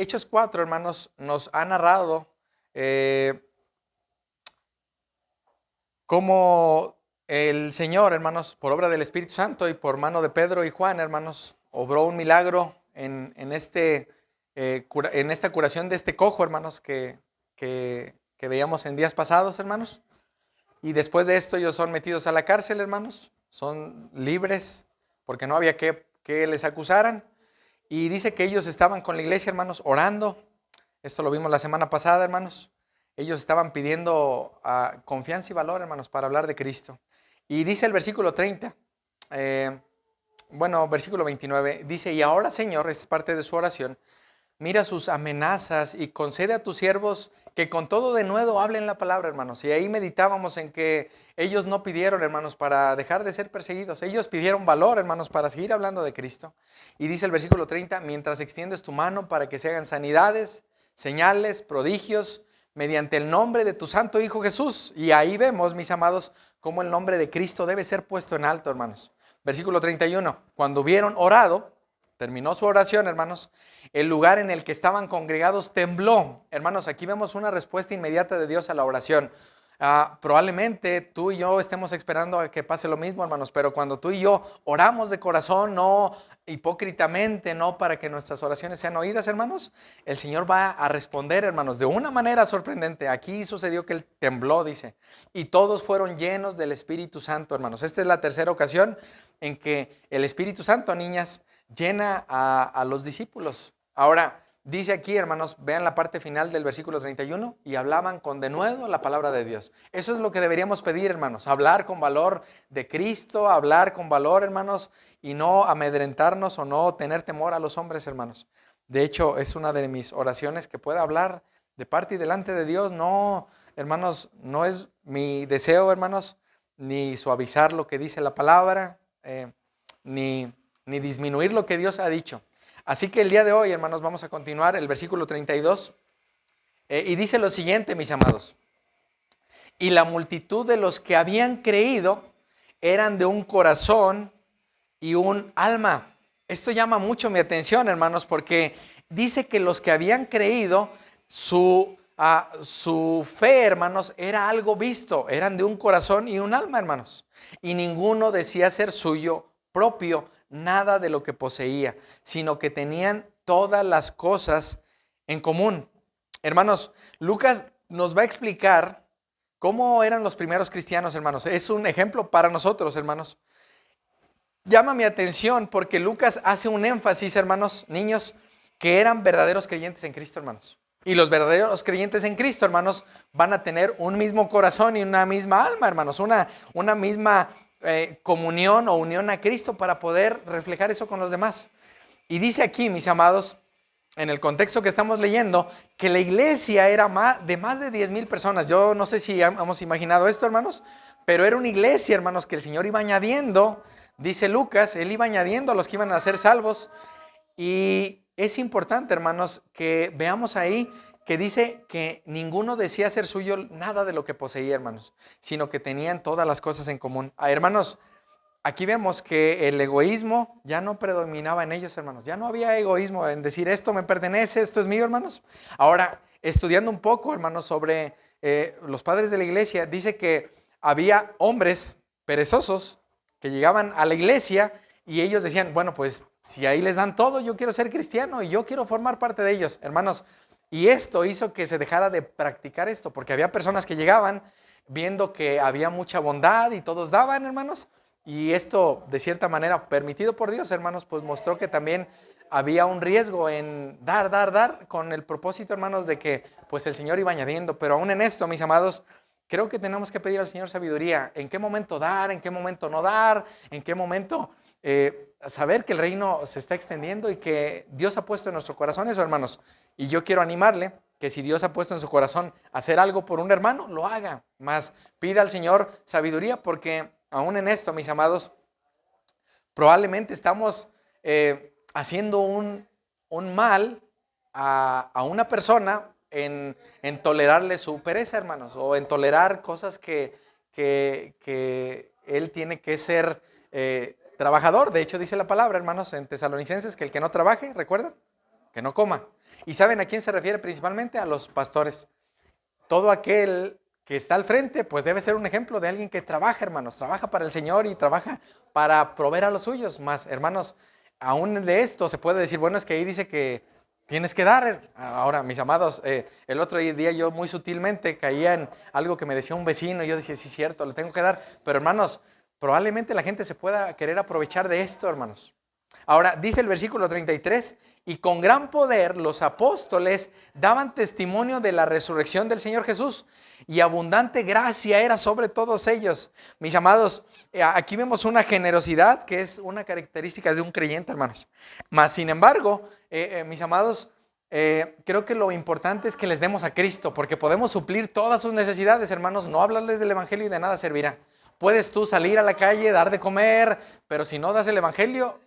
Hechos 4, hermanos, nos ha narrado cómo el Señor, hermanos, por obra del Espíritu Santo y por mano de Pedro y Juan, hermanos, obró un milagro en esta curación de este cojo, hermanos, que veíamos en días pasados, hermanos. Y después de esto ellos son metidos a la cárcel, hermanos, son libres porque no había que les acusaran. Y dice que ellos estaban con la iglesia, hermanos, orando. Esto lo vimos la semana pasada, hermanos. Ellos estaban pidiendo confianza y valor, hermanos, para hablar de Cristo. Y dice el versículo 30, versículo 29, dice, y ahora, Señor, es parte de su oración, mira sus amenazas y concede a tus siervos que con todo de nuevo hablen la palabra, hermanos. Y ahí meditábamos en que ellos no pidieron, hermanos, para dejar de ser perseguidos. Ellos pidieron valor, hermanos, para seguir hablando de Cristo. Y dice el versículo 30, mientras extiendes tu mano para que se hagan sanidades, señales, prodigios, mediante el nombre de tu santo Hijo Jesús. Y ahí vemos, mis amados, cómo el nombre de Cristo debe ser puesto en alto, hermanos. Versículo 31, cuando hubieron orado, terminó su oración, hermanos, el lugar en el que estaban congregados tembló. Hermanos, aquí vemos una respuesta inmediata de Dios a la oración. Probablemente tú y yo estemos esperando a que pase lo mismo, hermanos, pero cuando tú y yo oramos de corazón, no hipócritamente, no para que nuestras oraciones sean oídas, hermanos, el Señor va a responder, hermanos, de una manera sorprendente. Aquí sucedió que Él tembló, dice, y todos fueron llenos del Espíritu Santo, hermanos. Esta es la tercera ocasión en que el Espíritu Santo, niñas, llena a los discípulos. Ahora, dice aquí, hermanos, vean la parte final del versículo 31, y hablaban con denuedo la palabra de Dios. Eso es lo que deberíamos pedir, hermanos, hablar con valor de Cristo, hablar con valor, hermanos, y no amedrentarnos o no tener temor a los hombres, hermanos. De hecho, es una de mis oraciones que pueda hablar de parte y delante de Dios. No, hermanos, no es mi deseo, hermanos, ni suavizar lo que dice la palabra, ni disminuir lo que Dios ha dicho. Así que el día de hoy, hermanos, vamos a continuar el versículo 32. Y dice lo siguiente, mis amados. Y la multitud de los que habían creído eran de un corazón y un alma. Esto llama mucho mi atención, hermanos, porque dice que los que habían creído, su fe, hermanos, era algo visto. Eran de un corazón y un alma, hermanos. Y ninguno decía ser suyo propio nada de lo que poseía, sino que tenían todas las cosas en común. Hermanos, Lucas nos va a explicar cómo eran los primeros cristianos, hermanos. Es un ejemplo para nosotros, hermanos. Llama mi atención porque Lucas hace un énfasis, hermanos, niños, que eran verdaderos creyentes en Cristo, hermanos. Y los verdaderos creyentes en Cristo, hermanos, van a tener un mismo corazón y una misma alma, hermanos, una misma comunión o unión a Cristo para poder reflejar eso con los demás. Y dice aquí, mis amados, en el contexto que estamos leyendo, que la iglesia era de más de 10,000 personas. Yo no sé si hemos imaginado esto, hermanos, pero era una iglesia, hermanos, que el Señor iba añadiendo. Dice Lucas, Él iba añadiendo a los que iban a ser salvos. Y es importante, hermanos, que veamos ahí que dice que ninguno decía ser suyo nada de lo que poseía, hermanos, sino que tenían todas las cosas en común. Hermanos, aquí vemos que el egoísmo ya no predominaba en ellos, hermanos. Ya no había egoísmo en decir esto me pertenece, esto es mío, hermanos. Ahora, estudiando un poco, hermanos, sobre los padres de la iglesia, dice que había hombres perezosos que llegaban a la iglesia y ellos decían, bueno, pues si ahí les dan todo, yo quiero ser cristiano y yo quiero formar parte de ellos, hermanos. Y esto hizo que se dejara de practicar esto, porque había personas que llegaban viendo que había mucha bondad y todos daban, hermanos. Y esto, de cierta manera, permitido por Dios, hermanos, pues mostró que también había un riesgo en dar, con el propósito, hermanos, de que pues el Señor iba añadiendo. Pero aún en esto, mis amados, creo que tenemos que pedir al Señor sabiduría. ¿En qué momento dar? ¿En qué momento no dar? ¿En qué momento saber que el reino se está extendiendo y que Dios ha puesto en nuestro corazón eso, hermanos? Y yo quiero animarle que si Dios ha puesto en su corazón hacer algo por un hermano, lo haga. Más pida al Señor sabiduría, porque aún en esto, mis amados, probablemente estamos haciendo un mal a una persona en tolerarle su pereza, hermanos, o en tolerar cosas que él tiene que ser trabajador. De hecho, dice la palabra, hermanos, en Tesalonicenses, que el que no trabaje, ¿recuerdan? Que no coma. ¿Y saben a quién se refiere principalmente? A los pastores. Todo aquel que está al frente, pues debe ser un ejemplo de alguien que trabaja, hermanos, trabaja para el Señor y trabaja para proveer a los suyos. Más, hermanos, aún de esto se puede decir, bueno, es que ahí dice que tienes que dar. Ahora, mis amados, el otro día yo muy sutilmente caía en algo que me decía un vecino y yo decía, sí, cierto, le tengo que dar. Pero hermanos, probablemente la gente se pueda querer aprovechar de esto, hermanos. Ahora, dice el versículo 33, y con gran poder los apóstoles daban testimonio de la resurrección del Señor Jesús, y abundante gracia era sobre todos ellos. Mis amados, aquí vemos una generosidad que es una característica de un creyente, hermanos. Mas, sin embargo, mis amados, creo que lo importante es que les demos a Cristo, porque podemos suplir todas sus necesidades, hermanos. No hablarles del evangelio y de nada servirá. Puedes tú salir a la calle, dar de comer, pero si no das el evangelio,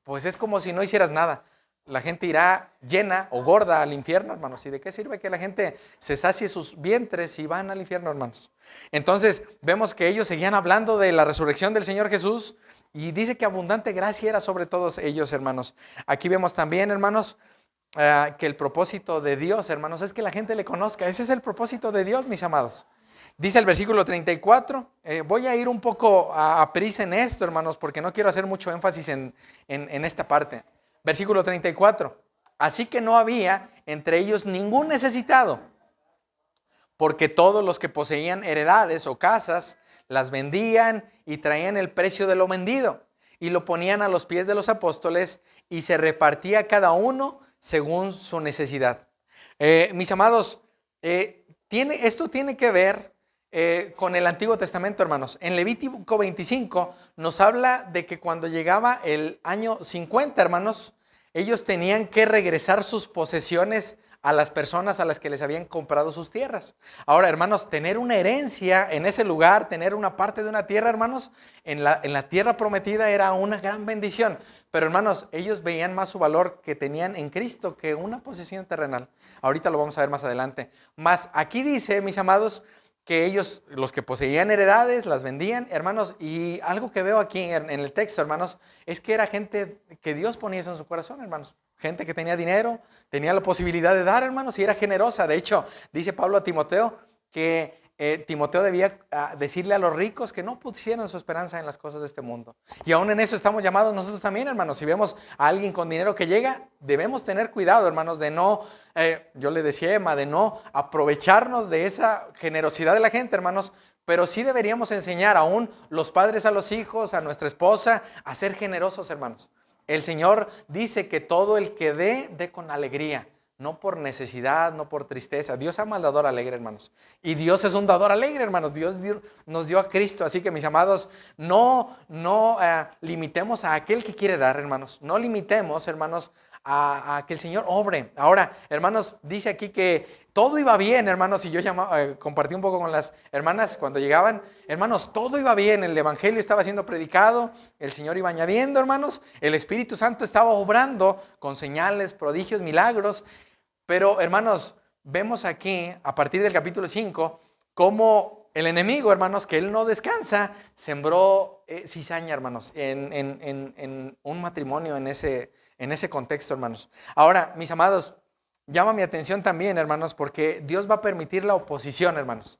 pues es como si no hicieras nada. La gente irá llena o gorda al infierno, hermanos. ¿Y de qué sirve que la gente se sacie sus vientres si van al infierno, hermanos? Entonces vemos que ellos seguían hablando de la resurrección del Señor Jesús y dice que abundante gracia era sobre todos ellos, hermanos. Aquí vemos también, hermanos, que el propósito de Dios, hermanos, es que la gente le conozca. Ese es el propósito de Dios, mis amados. Dice el versículo 34, voy a ir un poco a prisa en esto, hermanos, porque no quiero hacer mucho énfasis en esta parte. Versículo 34, así que no había entre ellos ningún necesitado, porque todos los que poseían heredades o casas, las vendían y traían el precio de lo vendido, y lo ponían a los pies de los apóstoles, y se repartía cada uno según su necesidad. Mis amados, esto tiene que ver con el Antiguo Testamento, hermanos. En Levítico 25 nos habla de que cuando llegaba el año 50, hermanos, ellos tenían que regresar sus posesiones a las personas a las que les habían comprado sus tierras. Ahora, hermanos, tener una herencia en ese lugar, tener una parte de una tierra, hermanos, en la tierra prometida era una gran bendición. Pero, hermanos, ellos veían más su valor que tenían en Cristo que una posesión terrenal. Ahorita lo vamos a ver más adelante. Mas aquí dice, mis amados, que ellos, los que poseían heredades, las vendían, hermanos, y algo que veo aquí en el texto, hermanos, es que era gente que Dios ponía eso en su corazón, hermanos. Gente que tenía dinero, tenía la posibilidad de dar, hermanos, y era generosa. De hecho, dice Pablo a Timoteo que Timoteo debía decirle a los ricos que no pusieran su esperanza en las cosas de este mundo. Y aún en eso estamos llamados nosotros también, hermanos. Si vemos a alguien con dinero que llega, debemos tener cuidado, hermanos, de no, yo le decía a Emma, de no aprovecharnos de esa generosidad de la gente, hermanos. Pero sí deberíamos enseñar aún los padres a los hijos, a nuestra esposa, a ser generosos, hermanos. El Señor dice que todo el que dé con alegría. No por necesidad, no por tristeza. Dios ama al dador alegre, hermanos. Y Dios es un dador alegre, hermanos. Dios nos dio a Cristo. Así que, mis amados, no limitemos a aquel que quiere dar, hermanos. No limitemos, hermanos, a que el Señor obre. Ahora, hermanos, dice aquí que todo iba bien, hermanos. Y yo compartí un poco con las hermanas cuando llegaban. Hermanos, todo iba bien. El evangelio estaba siendo predicado. El Señor iba añadiendo, hermanos. El Espíritu Santo estaba obrando con señales, prodigios, milagros. Pero, hermanos, vemos aquí, a partir del capítulo 5, cómo el enemigo, hermanos, que él no descansa, sembró cizaña, hermanos, en un matrimonio en ese contexto, hermanos. Ahora, mis amados, llama mi atención también, hermanos, porque Dios va a permitir la oposición, hermanos.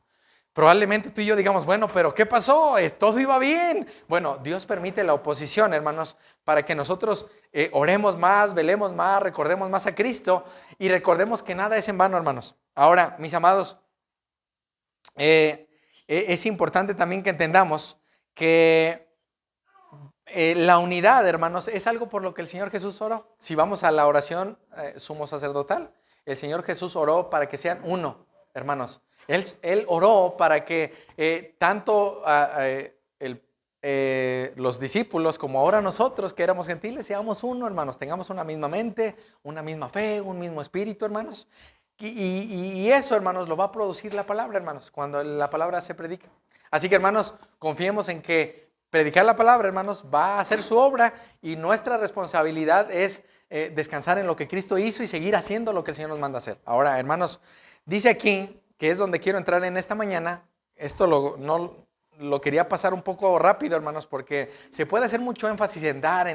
Probablemente tú y yo digamos, bueno, pero ¿qué pasó? Todo iba bien. Bueno, Dios permite la oposición, hermanos, para que nosotros oremos más, velemos más, recordemos más a Cristo y recordemos que nada es en vano, hermanos. Ahora, mis amados, es importante también que entendamos que la unidad, hermanos, es algo por lo que el Señor Jesús oró. Si vamos a la oración sumo sacerdotal, el Señor Jesús oró para que sean uno, hermanos. Él oró para que tanto los discípulos como ahora nosotros que éramos gentiles seamos uno, hermanos, tengamos una misma mente, una misma fe, un mismo espíritu, hermanos. Y eso, hermanos, lo va a producir la palabra, hermanos, cuando la palabra se predica. Así que, hermanos, confiemos en que predicar la palabra, hermanos, va a hacer su obra y nuestra responsabilidad es descansar en lo que Cristo hizo y seguir haciendo lo que el Señor nos manda hacer. Ahora, hermanos, dice aquí, que es donde quiero entrar en esta mañana. Esto lo quería pasar un poco rápido, hermanos, porque se puede hacer mucho énfasis en dar,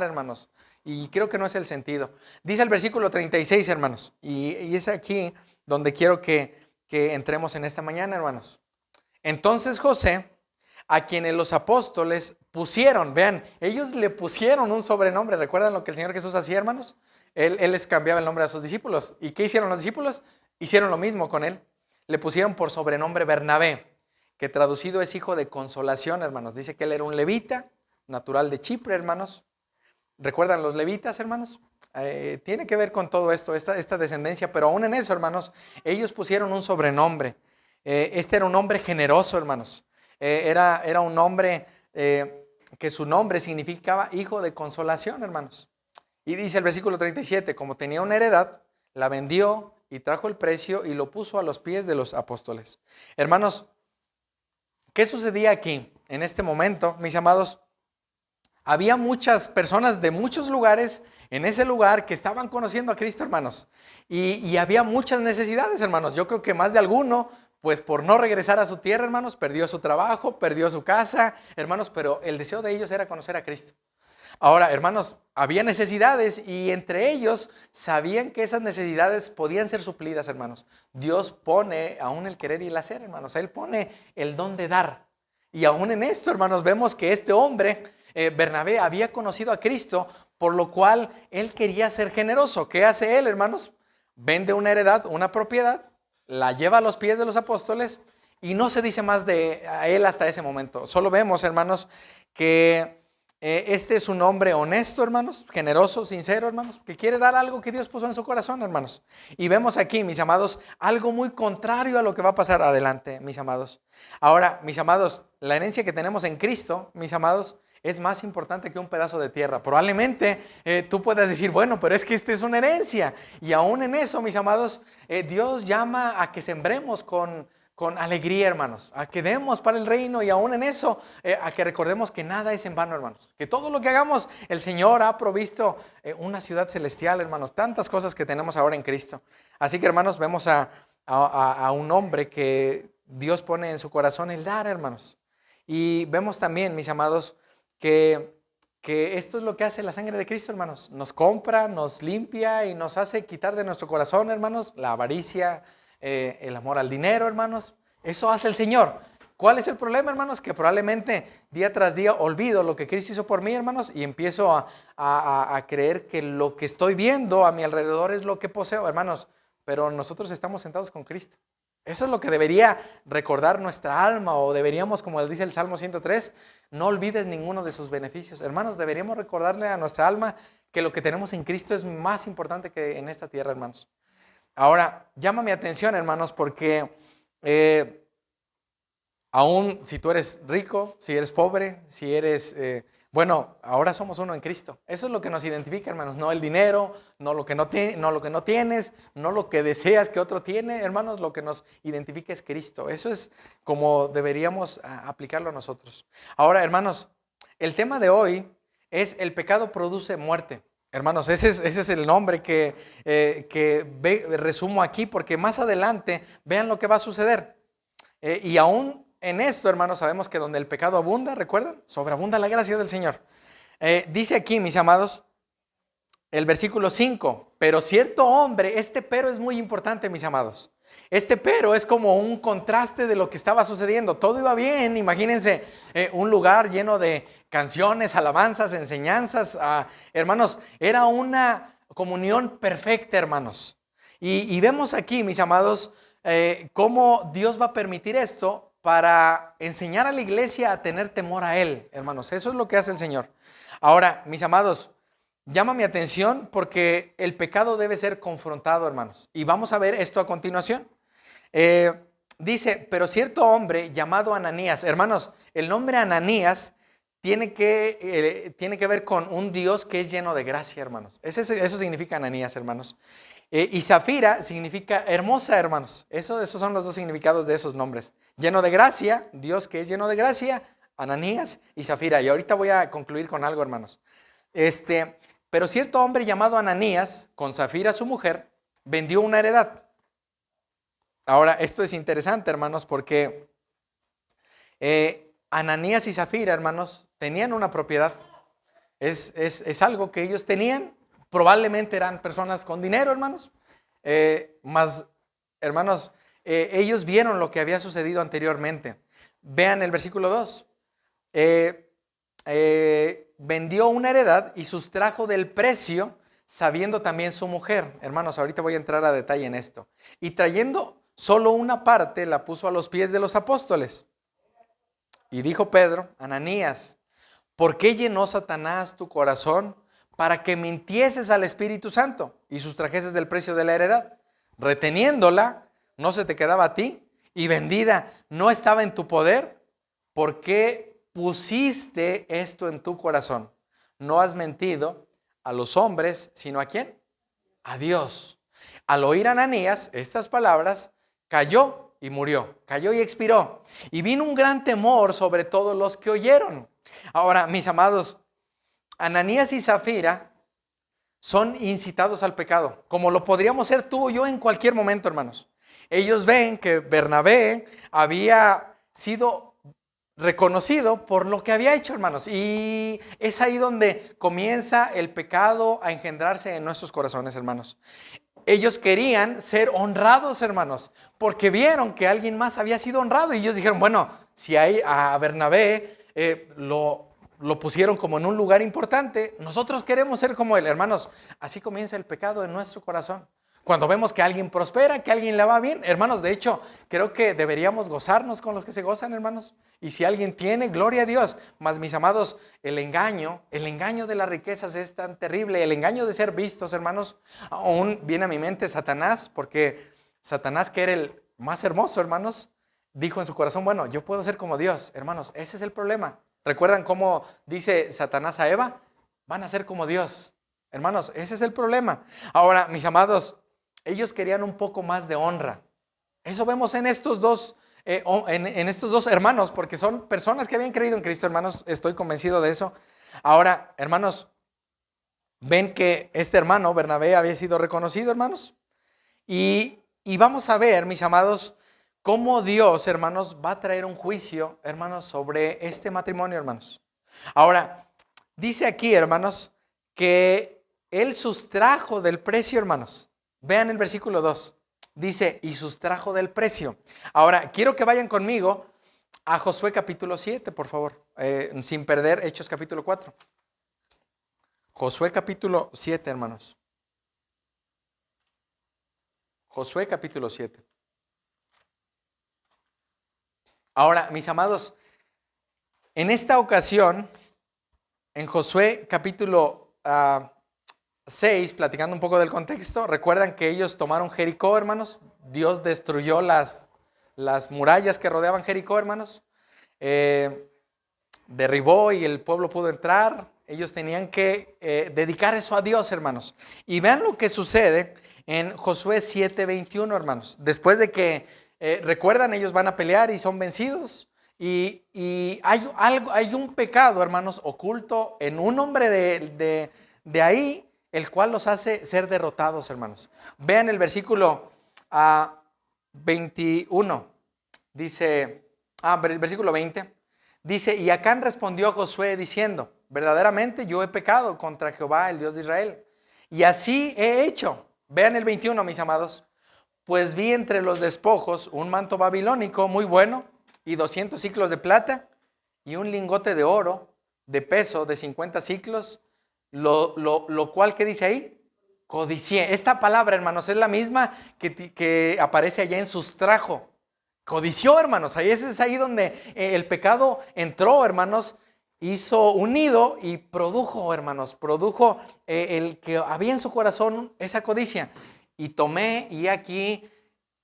hermanos. Y creo que no es el sentido. Dice el versículo 36, hermanos, y es aquí donde quiero que entremos en esta mañana, hermanos. Entonces José, a quienes los apóstoles pusieron, vean, ellos le pusieron un sobrenombre. ¿Recuerdan lo que el Señor Jesús hacía, hermanos? Él les cambiaba el nombre a sus discípulos. ¿Y qué hicieron los discípulos? Hicieron lo mismo con él. Le pusieron por sobrenombre Bernabé, que traducido es hijo de consolación, hermanos. Dice que él era un levita, natural de Chipre, hermanos. ¿Recuerdan los levitas, hermanos? Tiene que ver con todo esto, esta descendencia, pero aún en eso, hermanos, ellos pusieron un sobrenombre. Este era un hombre generoso, hermanos. Era un hombre que su nombre significaba hijo de consolación, hermanos. Y dice el versículo 37, como tenía una heredad, la vendió y trajo el precio y lo puso a los pies de los apóstoles. Hermanos, ¿qué sucedía aquí? En este momento, mis amados, había muchas personas de muchos lugares en ese lugar que estaban conociendo a Cristo, hermanos. Y había muchas necesidades, hermanos. Yo creo que más de alguno, pues por no regresar a su tierra, hermanos, perdió su trabajo, perdió su casa, hermanos, pero el deseo de ellos era conocer a Cristo. Ahora, hermanos, había necesidades y entre ellos sabían que esas necesidades podían ser suplidas, hermanos. Dios pone aún el querer y el hacer, hermanos. Él pone el don de dar. Y aún en esto, hermanos, vemos que este hombre, Bernabé, había conocido a Cristo, por lo cual él quería ser generoso. ¿Qué hace él, hermanos? Vende una heredad, una propiedad, la lleva a los pies de los apóstoles y no se dice más de a él hasta ese momento. Solo vemos, hermanos, que este es un hombre honesto, hermanos, generoso, sincero, hermanos, que quiere dar algo que Dios puso en su corazón, hermanos. Y vemos aquí, mis amados, algo muy contrario a lo que va a pasar adelante, mis amados. Ahora, mis amados, la herencia que tenemos en Cristo, mis amados, es más importante que un pedazo de tierra. Probablemente tú puedas decir, bueno, pero es que esta es una herencia. Y aún en eso, mis amados, Dios llama a que sembremos con alegría, hermanos, a que demos para el reino y aún en eso, a que recordemos que nada es en vano, hermanos, que todo lo que hagamos, el Señor ha provisto una ciudad celestial, hermanos, tantas cosas que tenemos ahora en Cristo. Así que, hermanos, vemos a un hombre que Dios pone en su corazón el dar, hermanos. Y vemos también, mis amados, que esto es lo que hace la sangre de Cristo, hermanos. Nos compra, nos limpia y nos hace quitar de nuestro corazón, hermanos, la avaricia, el amor al dinero, hermanos. Eso hace el Señor. ¿Cuál es el problema, hermanos? Que probablemente día tras día olvido lo que Cristo hizo por mí, hermanos, y empiezo a creer que lo que estoy viendo a mi alrededor es lo que poseo, hermanos. Pero nosotros estamos sentados con Cristo. Eso es lo que debería recordar nuestra alma, o deberíamos, como dice el Salmo 103, no olvides ninguno de sus beneficios. Hermanos, deberíamos recordarle a nuestra alma que lo que tenemos en Cristo es más importante que en esta tierra, hermanos. Ahora, llama mi atención, hermanos, porque aún si tú eres rico, si eres pobre, si eres... bueno, ahora somos uno en Cristo. Eso es lo que nos identifica, hermanos. No el dinero, no lo que no tienes, no lo que deseas que otro tiene, hermanos. Lo que nos identifica es Cristo. Eso es como deberíamos aplicarlo a nosotros. Ahora, hermanos, el tema de hoy es el pecado produce muerte. Hermanos, ese es el nombre que resumo aquí, porque más adelante vean lo que va a suceder. Y aún en esto, hermanos, sabemos que donde el pecado abunda, ¿recuerdan? Sobreabunda la gracia del Señor. Dice aquí, mis amados, el versículo 5, pero cierto hombre, este pero es muy importante, mis amados. Este pero es como un contraste de lo que estaba sucediendo. Todo iba bien, imagínense, un lugar lleno de canciones, alabanzas, enseñanzas. Hermanos, era una comunión perfecta, hermanos. Y vemos aquí, mis amados, cómo Dios va a permitir esto para enseñar a la iglesia a tener temor a Él, hermanos. Eso es lo que hace el Señor. Ahora, mis amados, llama mi atención porque el pecado debe ser confrontado, hermanos. Y vamos a ver esto a continuación. Dice, pero cierto hombre llamado Ananías, hermanos, el nombre Ananías tiene que ver con un Dios que es lleno de gracia, hermanos. Eso significa Ananías, hermanos. Y Zafira significa hermosa, hermanos. Esos son los dos significados de esos nombres. Lleno de gracia, Dios que es lleno de gracia, Ananías y Zafira. Y ahorita voy a concluir con algo, hermanos. Pero cierto hombre llamado Ananías, con Zafira su mujer, vendió una heredad. Ahora, esto es interesante, hermanos, porque Ananías y Zafira, hermanos, tenían una propiedad. Es algo que ellos tenían. Probablemente eran personas con dinero, hermanos. Hermanos, ellos vieron lo que había sucedido anteriormente. Vean el versículo 2. Vendió una heredad y sustrajo del precio, sabiendo también su mujer. Hermanos, ahorita voy a entrar a detalle en esto. Y trayendo solo una parte, la puso a los pies de los apóstoles. Y dijo Pedro, Ananías, ¿por qué llenó Satanás tu corazón para que mintieses al Espíritu Santo y sustrajeses del precio de la heredad? Reteniéndola, no se te quedaba a ti, y vendida, no estaba en tu poder. ¿Por qué pusiste esto en tu corazón? No has mentido a los hombres, sino ¿a quién? A Dios. Al oír Ananías estas palabras, cayó y murió, cayó y expiró. Y vino un gran temor sobre todos los que oyeron. Ahora, mis amados, Ananías y Zafira son incitados al pecado, como lo podríamos ser tú o yo en cualquier momento, hermanos. Ellos ven que Bernabé había sido reconocido por lo que había hecho, hermanos. Y es ahí donde comienza el pecado a engendrarse en nuestros corazones, hermanos. Ellos querían ser honrados, hermanos, porque vieron que alguien más había sido honrado. Y ellos dijeron, bueno, si a Bernabé lo pusieron como en un lugar importante, nosotros queremos ser como él. Hermanos, así comienza el pecado en nuestro corazón. Cuando vemos que alguien prospera, que a alguien le va bien, hermanos, de hecho, creo que deberíamos gozarnos con los que se gozan, hermanos. Y si alguien tiene, gloria a Dios. Mas, mis amados, el engaño de las riquezas es tan terrible. El engaño de ser vistos, hermanos, aún viene a mi mente Satanás, porque Satanás, que era el más hermoso, hermanos, dijo en su corazón, bueno, yo puedo ser como Dios. Hermanos, ese es el problema. ¿Recuerdan cómo dice Satanás a Eva? Van a ser como Dios. Hermanos, ese es el problema. Ahora, mis amados, ellos querían un poco más de honra. Eso vemos en estos dos hermanos, porque son personas que habían creído en Cristo, hermanos. Estoy convencido de eso. Ahora, hermanos, ven que este hermano, Bernabé, había sido reconocido, hermanos. Y vamos a ver, mis amados, cómo Dios, hermanos, va a traer un juicio, hermanos, sobre este matrimonio, hermanos. Ahora, dice aquí, hermanos, que él sustrajo del precio, hermanos. Vean el versículo 2. Dice, y sustrajo del precio. Ahora, quiero que vayan conmigo a Josué capítulo 7, por favor. Sin perder Hechos capítulo 4. Josué capítulo 7, hermanos. Josué capítulo 7. Ahora, mis amados, en esta ocasión, en Josué capítulo 6, platicando un poco del contexto, recuerdan que ellos tomaron Jericó, hermanos. Dios destruyó las murallas que rodeaban Jericó, hermanos. Derribó y el pueblo pudo entrar. Ellos tenían que dedicar eso a Dios, hermanos. Y vean lo que sucede en Josué 7:21, hermanos. Después de que, recuerdan, ellos van a pelear y son vencidos. Y hay un pecado, hermanos, oculto en un hombre de ahí, el cual los hace ser derrotados, hermanos. Vean el versículo 21, dice, versículo 20, dice, y Acán respondió a Josué diciendo, verdaderamente yo he pecado contra Jehová, el Dios de Israel, y así he hecho. Vean el 21, mis amados, pues vi entre los despojos un manto babilónico muy bueno y 200 siclos de plata y un lingote de oro de peso de 50 siclos, lo cual, ¿qué dice ahí? Codicié. Esta palabra, hermanos, es la misma que aparece allá en sustrajo. Codició, hermanos. Ahí es ahí donde el pecado entró, hermanos, hizo un nido y produjo, hermanos, el que había en su corazón esa codicia. Y tomé, y aquí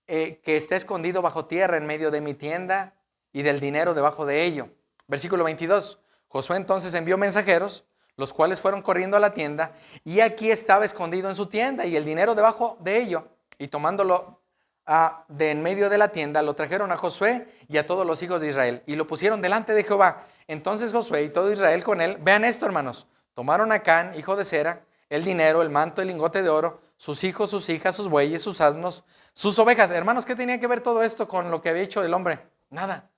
que está escondido bajo tierra en medio de mi tienda y del dinero debajo de ello. Versículo 22. Josué entonces envió mensajeros, los cuales fueron corriendo a la tienda, y aquí estaba escondido en su tienda y el dinero debajo de ello. Y tomándolo de en medio de la tienda, lo trajeron a Josué y a todos los hijos de Israel, y lo pusieron delante de Jehová. Entonces Josué y todo Israel con él, vean esto, hermanos, tomaron a Acán, hijo de Zera, el dinero, el manto, el lingote de oro, sus hijos, sus hijas, sus bueyes, sus asnos, sus ovejas. Hermanos, ¿qué tenía que ver todo esto con lo que había hecho el hombre? Nada.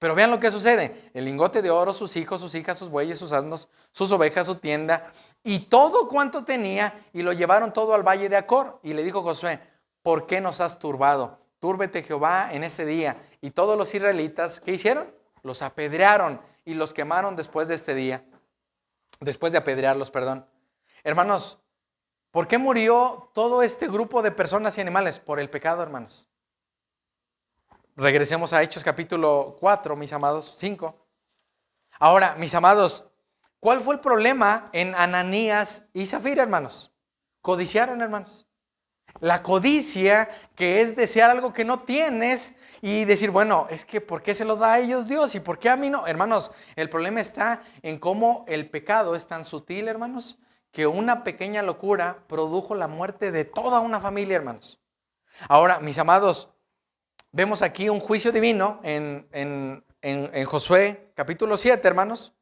Pero vean lo que sucede. El lingote de oro, sus hijos, sus hijas, sus bueyes, sus asnos, sus ovejas, su tienda y todo cuanto tenía, y lo llevaron todo al valle de Acor. Y le dijo Josué, ¿por qué nos has turbado? Túrbete Jehová en ese día. Y todos los israelitas, ¿qué hicieron? Los apedrearon y los quemaron después de este día. Después de apedrearlos, perdón. Hermanos, ¿por qué murió todo este grupo de personas y animales? Por el pecado, hermanos. Regresemos a Hechos capítulo 4, mis amados, 5. Ahora, mis amados, ¿cuál fue el problema en Ananías y Zafira, hermanos? Codiciaron, hermanos. La codicia, que es desear algo que no tienes y decir, bueno, es que ¿por qué se lo da a ellos Dios y por qué a mí no? Hermanos, el problema está en cómo el pecado es tan sutil, hermanos, que una pequeña locura produjo la muerte de toda una familia, hermanos. Ahora, mis amados, vemos aquí un juicio divino en Josué capítulo 7, hermanos.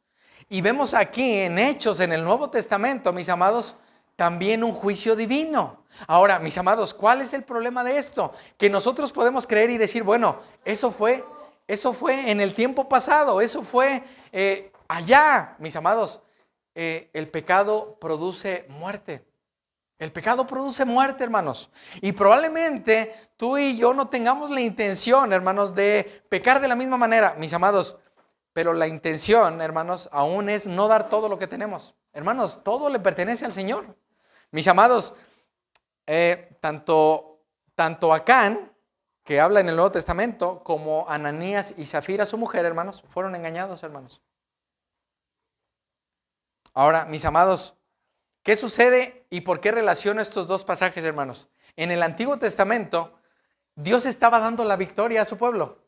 Y vemos aquí en Hechos, en el Nuevo Testamento, mis amados, también un juicio divino. Ahora, mis amados, ¿cuál es el problema de esto? Que nosotros podemos creer y decir, bueno, eso fue en el tiempo pasado, eso fue allá, mis amados. El pecado produce muerte. El pecado produce muerte, hermanos. Y probablemente tú y yo no tengamos la intención, hermanos, de pecar de la misma manera, mis amados. Pero la intención, hermanos, aún es no dar todo lo que tenemos. Hermanos, todo le pertenece al Señor. Mis amados, tanto Acán, que habla en el Nuevo Testamento, como Ananías y Zafira, su mujer, hermanos, fueron engañados, hermanos. Ahora, mis amados, ¿qué sucede y por qué relaciono estos dos pasajes, hermanos? En el Antiguo Testamento, Dios estaba dando la victoria a su pueblo.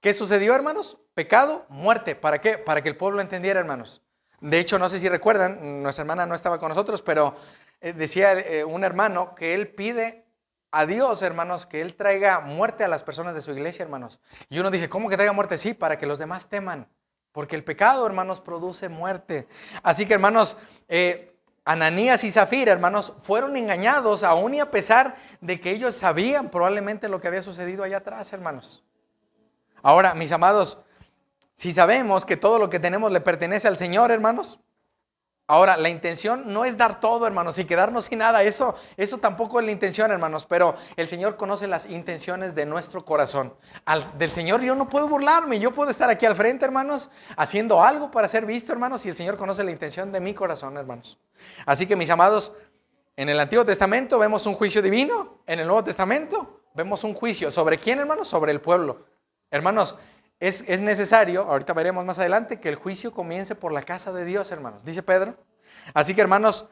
¿Qué sucedió, hermanos? Pecado, muerte. ¿Para qué? Para que el pueblo entendiera, hermanos. De hecho, no sé si recuerdan, nuestra hermana no estaba con nosotros, pero decía un hermano que él pide a Dios, hermanos, que Él traiga muerte a las personas de su iglesia, hermanos. Y uno dice, ¿cómo que traiga muerte? Sí, para que los demás teman. Porque el pecado, hermanos, produce muerte. Así que, hermanos, Ananías y Zafira, hermanos, fueron engañados aún y a pesar de que ellos sabían probablemente lo que había sucedido allá atrás, hermanos. Ahora, mis amados, si sabemos que todo lo que tenemos le pertenece al Señor, hermanos, ahora la intención no es dar todo, hermanos, y quedarnos sin nada. Eso tampoco es la intención, hermanos, pero el Señor conoce las intenciones de nuestro corazón. Del Señor yo no puedo burlarme, yo puedo estar aquí al frente, hermanos, haciendo algo para ser visto, hermanos, y el Señor conoce la intención de mi corazón, hermanos. Así que, mis amados, en el Antiguo Testamento vemos un juicio divino, en el Nuevo Testamento vemos un juicio. ¿Sobre quién, hermanos? Sobre el pueblo. Hermanos, es necesario, ahorita veremos más adelante, que el juicio comience por la casa de Dios, hermanos, dice Pedro. Así que, hermanos,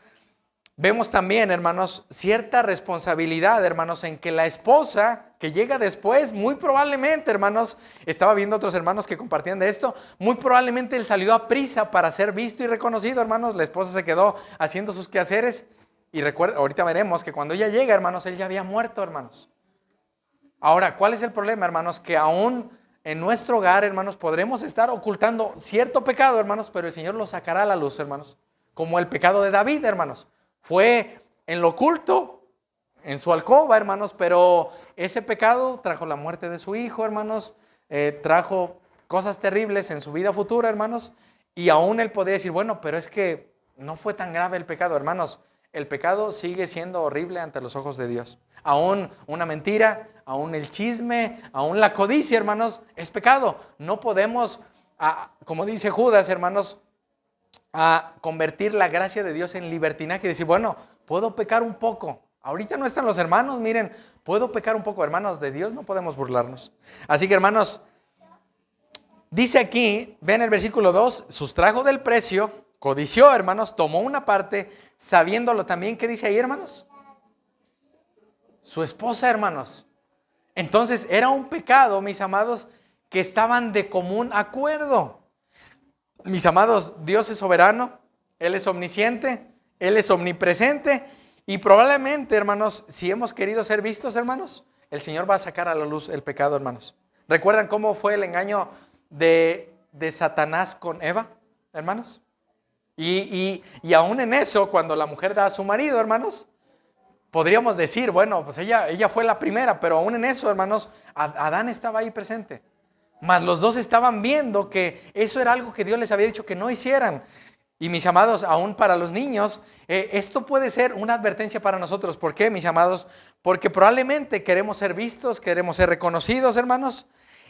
vemos también, hermanos, cierta responsabilidad, hermanos, en que la esposa que llega después, muy probablemente, hermanos, estaba viendo otros hermanos que compartían de esto, muy probablemente él salió a prisa para ser visto y reconocido, hermanos. La esposa se quedó haciendo sus quehaceres y recuerda, ahorita veremos que cuando ella llega, hermanos, él ya había muerto, hermanos. Ahora, ¿cuál es el problema, hermanos? Que aún en nuestro hogar, hermanos, podremos estar ocultando cierto pecado, hermanos, pero el Señor lo sacará a la luz, hermanos. Como el pecado de David, hermanos. Fue en lo oculto, en su alcoba, hermanos, pero ese pecado trajo la muerte de su hijo, hermanos, trajo cosas terribles en su vida futura, hermanos, y aún él podría decir, bueno, pero es que no fue tan grave el pecado, hermanos. El pecado sigue siendo horrible ante los ojos de Dios. Aún una mentira, aún el chisme, aún la codicia, hermanos, es pecado. No podemos, como dice Judas, hermanos, a convertir la gracia de Dios en libertinaje y decir, bueno, puedo pecar un poco. Ahorita no están los hermanos, miren, puedo pecar un poco. Hermanos, de Dios no podemos burlarnos. Así que, hermanos, dice aquí, ven el versículo 2, sustrajo del precio, codició, hermanos, tomó una parte, sabiéndolo también. ¿Qué dice ahí, hermanos? Su esposa, hermanos. Entonces era un pecado, mis amados, que estaban de común acuerdo. Mis amados, Dios es soberano, Él es omnisciente, Él es omnipresente y probablemente, hermanos, si hemos querido ser vistos, hermanos, el Señor va a sacar a la luz el pecado, hermanos. ¿Recuerdan cómo fue el engaño de Satanás con Eva, hermanos? Y aún en eso, cuando la mujer da a su marido, hermanos, podríamos decir, bueno, pues ella fue la primera, pero aún en eso, hermanos, Adán estaba ahí presente. Mas los dos estaban viendo que eso era algo que Dios les había dicho que no hicieran. Y mis amados, aún para los niños, esto puede ser una advertencia para nosotros. ¿Por qué, mis amados? Porque probablemente queremos ser vistos, queremos ser reconocidos, hermanos.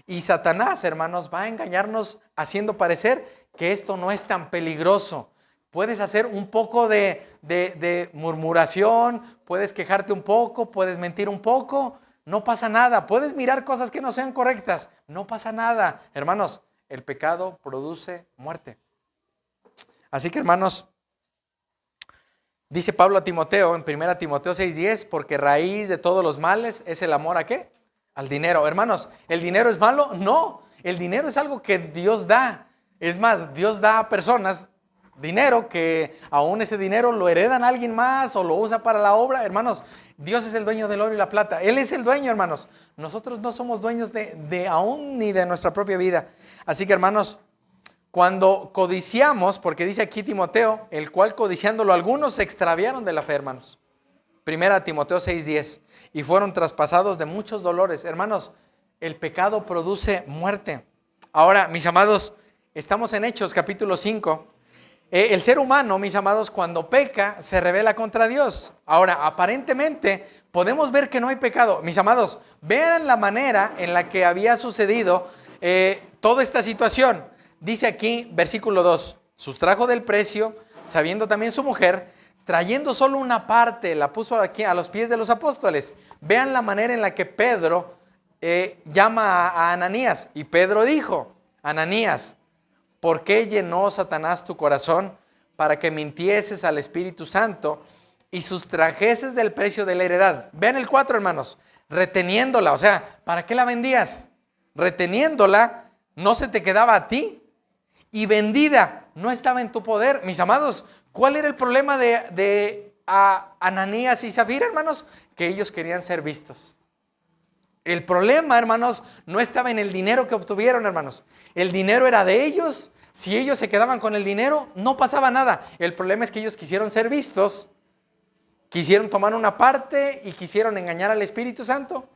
Y Satanás, hermanos, va a engañarnos haciendo parecer que esto no es tan peligroso. Puedes hacer un poco de murmuración, puedes quejarte un poco, puedes mentir un poco, no pasa nada. Puedes mirar cosas que no sean correctas, no pasa nada. Hermanos, el pecado produce muerte. Así que, hermanos, dice Pablo a Timoteo en 1 Timoteo 6:10, porque raíz de todos los males es el amor ¿a qué? Al dinero. Hermanos, ¿el dinero es malo? No, el dinero es algo que Dios da. Es más, Dios da a personas dinero que aún ese dinero lo heredan a alguien más o lo usa para la obra. Hermanos, Dios es el dueño del oro y la plata. Él es el dueño, hermanos. Nosotros no somos dueños de aún ni de nuestra propia vida. Así que, hermanos, cuando codiciamos, porque dice aquí Timoteo, el cual codiciándolo algunos se extraviaron de la fe, hermanos. 1 Timoteo 6:10, y fueron traspasados de muchos dolores. Hermanos, el pecado produce muerte. Ahora, mis amados, estamos en Hechos capítulo 5. El ser humano, mis amados, cuando peca, se rebela contra Dios. Ahora, aparentemente, podemos ver que no hay pecado. Mis amados, vean la manera en la que había sucedido toda esta situación. Dice aquí, versículo 2, sustrajo del precio, sabiendo también su mujer, trayendo solo una parte, la puso aquí a los pies de los apóstoles. Vean la manera en la que Pedro llama a Ananías. Y Pedro dijo, Ananías, ¿por qué llenó Satanás tu corazón para que mintieses al Espíritu Santo y sustrajeses del precio de la heredad? Vean el 4, hermanos, reteniéndola, o sea, ¿para qué la vendías? Reteniéndola, no se te quedaba a ti. Y vendida, no estaba en tu poder. Mis amados, ¿cuál era el problema de Ananías y Zafira, hermanos? Que ellos querían ser vistos. El problema, hermanos, no estaba en el dinero que obtuvieron, hermanos. El dinero era de ellos. Si ellos se quedaban con el dinero, no pasaba nada. El problema es que ellos quisieron ser vistos, quisieron tomar una parte y quisieron engañar al Espíritu Santo.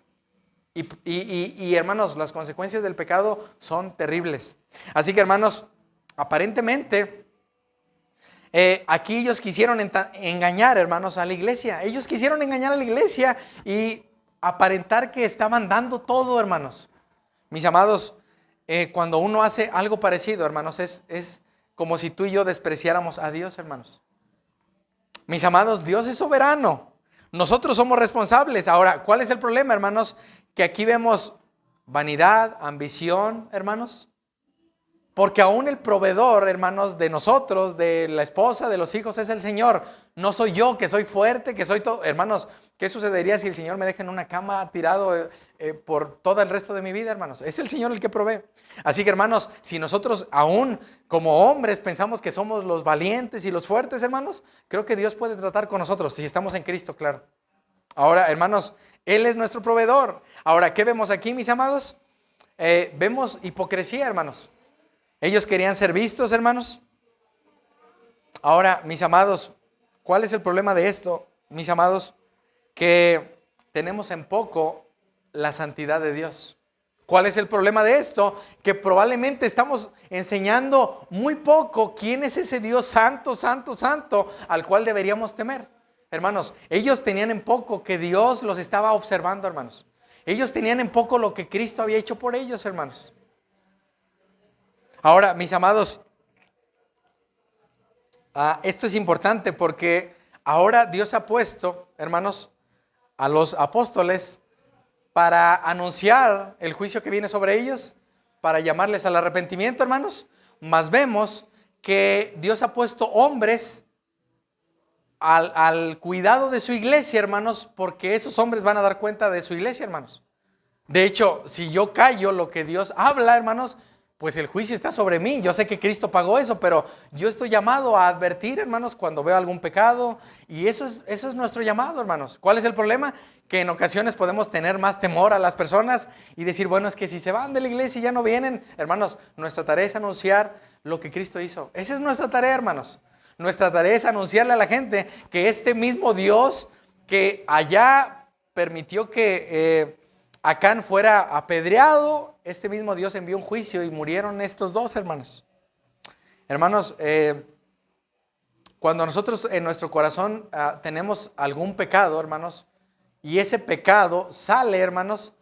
Y hermanos, las consecuencias del pecado son terribles. Así que, hermanos, aparentemente, aquí ellos quisieron engañar, hermanos, a la iglesia. Ellos quisieron engañar a la iglesia y aparentar que estaban dando todo, hermanos. Mis amados, cuando uno hace algo parecido, hermanos, es como si tú y yo despreciáramos a Dios, hermanos. Mis amados, Dios es soberano. Nosotros somos responsables. Ahora, ¿cuál es el problema, hermanos? Que aquí vemos vanidad, ambición, hermanos. Porque aún el proveedor, hermanos, de nosotros, de la esposa, de los hijos, es el Señor. No soy yo, que soy fuerte, que soy todo. Hermanos, ¿qué sucedería si el Señor me deja en una cama tirado por todo el resto de mi vida, hermanos? Es el Señor el que provee. Así que, hermanos, si nosotros aún como hombres pensamos que somos los valientes y los fuertes, hermanos, creo que Dios puede tratar con nosotros, si estamos en Cristo, claro. Ahora, hermanos, Él es nuestro proveedor. Ahora, ¿qué vemos aquí, mis amados? Vemos hipocresía, hermanos. Ellos querían ser vistos, hermanos. Ahora, mis amados, ¿cuál es el problema de esto? Mis amados, que tenemos en poco la santidad de Dios. ¿Cuál es el problema de esto? Que probablemente estamos enseñando muy poco quién es ese Dios santo, santo, santo, al cual deberíamos temer. Hermanos, ellos tenían en poco que Dios los estaba observando, hermanos. Ellos tenían en poco lo que Cristo había hecho por ellos, hermanos. Ahora, mis amados, esto es importante porque ahora Dios ha puesto, hermanos, a los apóstoles para anunciar el juicio que viene sobre ellos, para llamarles al arrepentimiento, hermanos. Mas vemos que Dios ha puesto hombres al cuidado de su iglesia, hermanos, porque esos hombres van a dar cuenta de su iglesia, hermanos. De hecho, si yo callo lo que Dios habla, hermanos, pues el juicio está sobre mí. Yo sé que Cristo pagó eso, pero yo estoy llamado a advertir, hermanos, cuando veo algún pecado. Y eso es nuestro llamado, hermanos. ¿Cuál es el problema? Que en ocasiones podemos tener más temor a las personas y decir, bueno, es que si se van de la iglesia y ya no vienen, hermanos, nuestra tarea es anunciar lo que Cristo hizo. Esa es nuestra tarea, hermanos. Nuestra tarea es anunciarle a la gente que este mismo Dios que allá permitió que Acán fuera apedreado, este mismo Dios envió un juicio y murieron estos dos hermanos. Hermanos, cuando nosotros en nuestro corazón tenemos algún pecado, hermanos, y ese pecado sale, hermanos,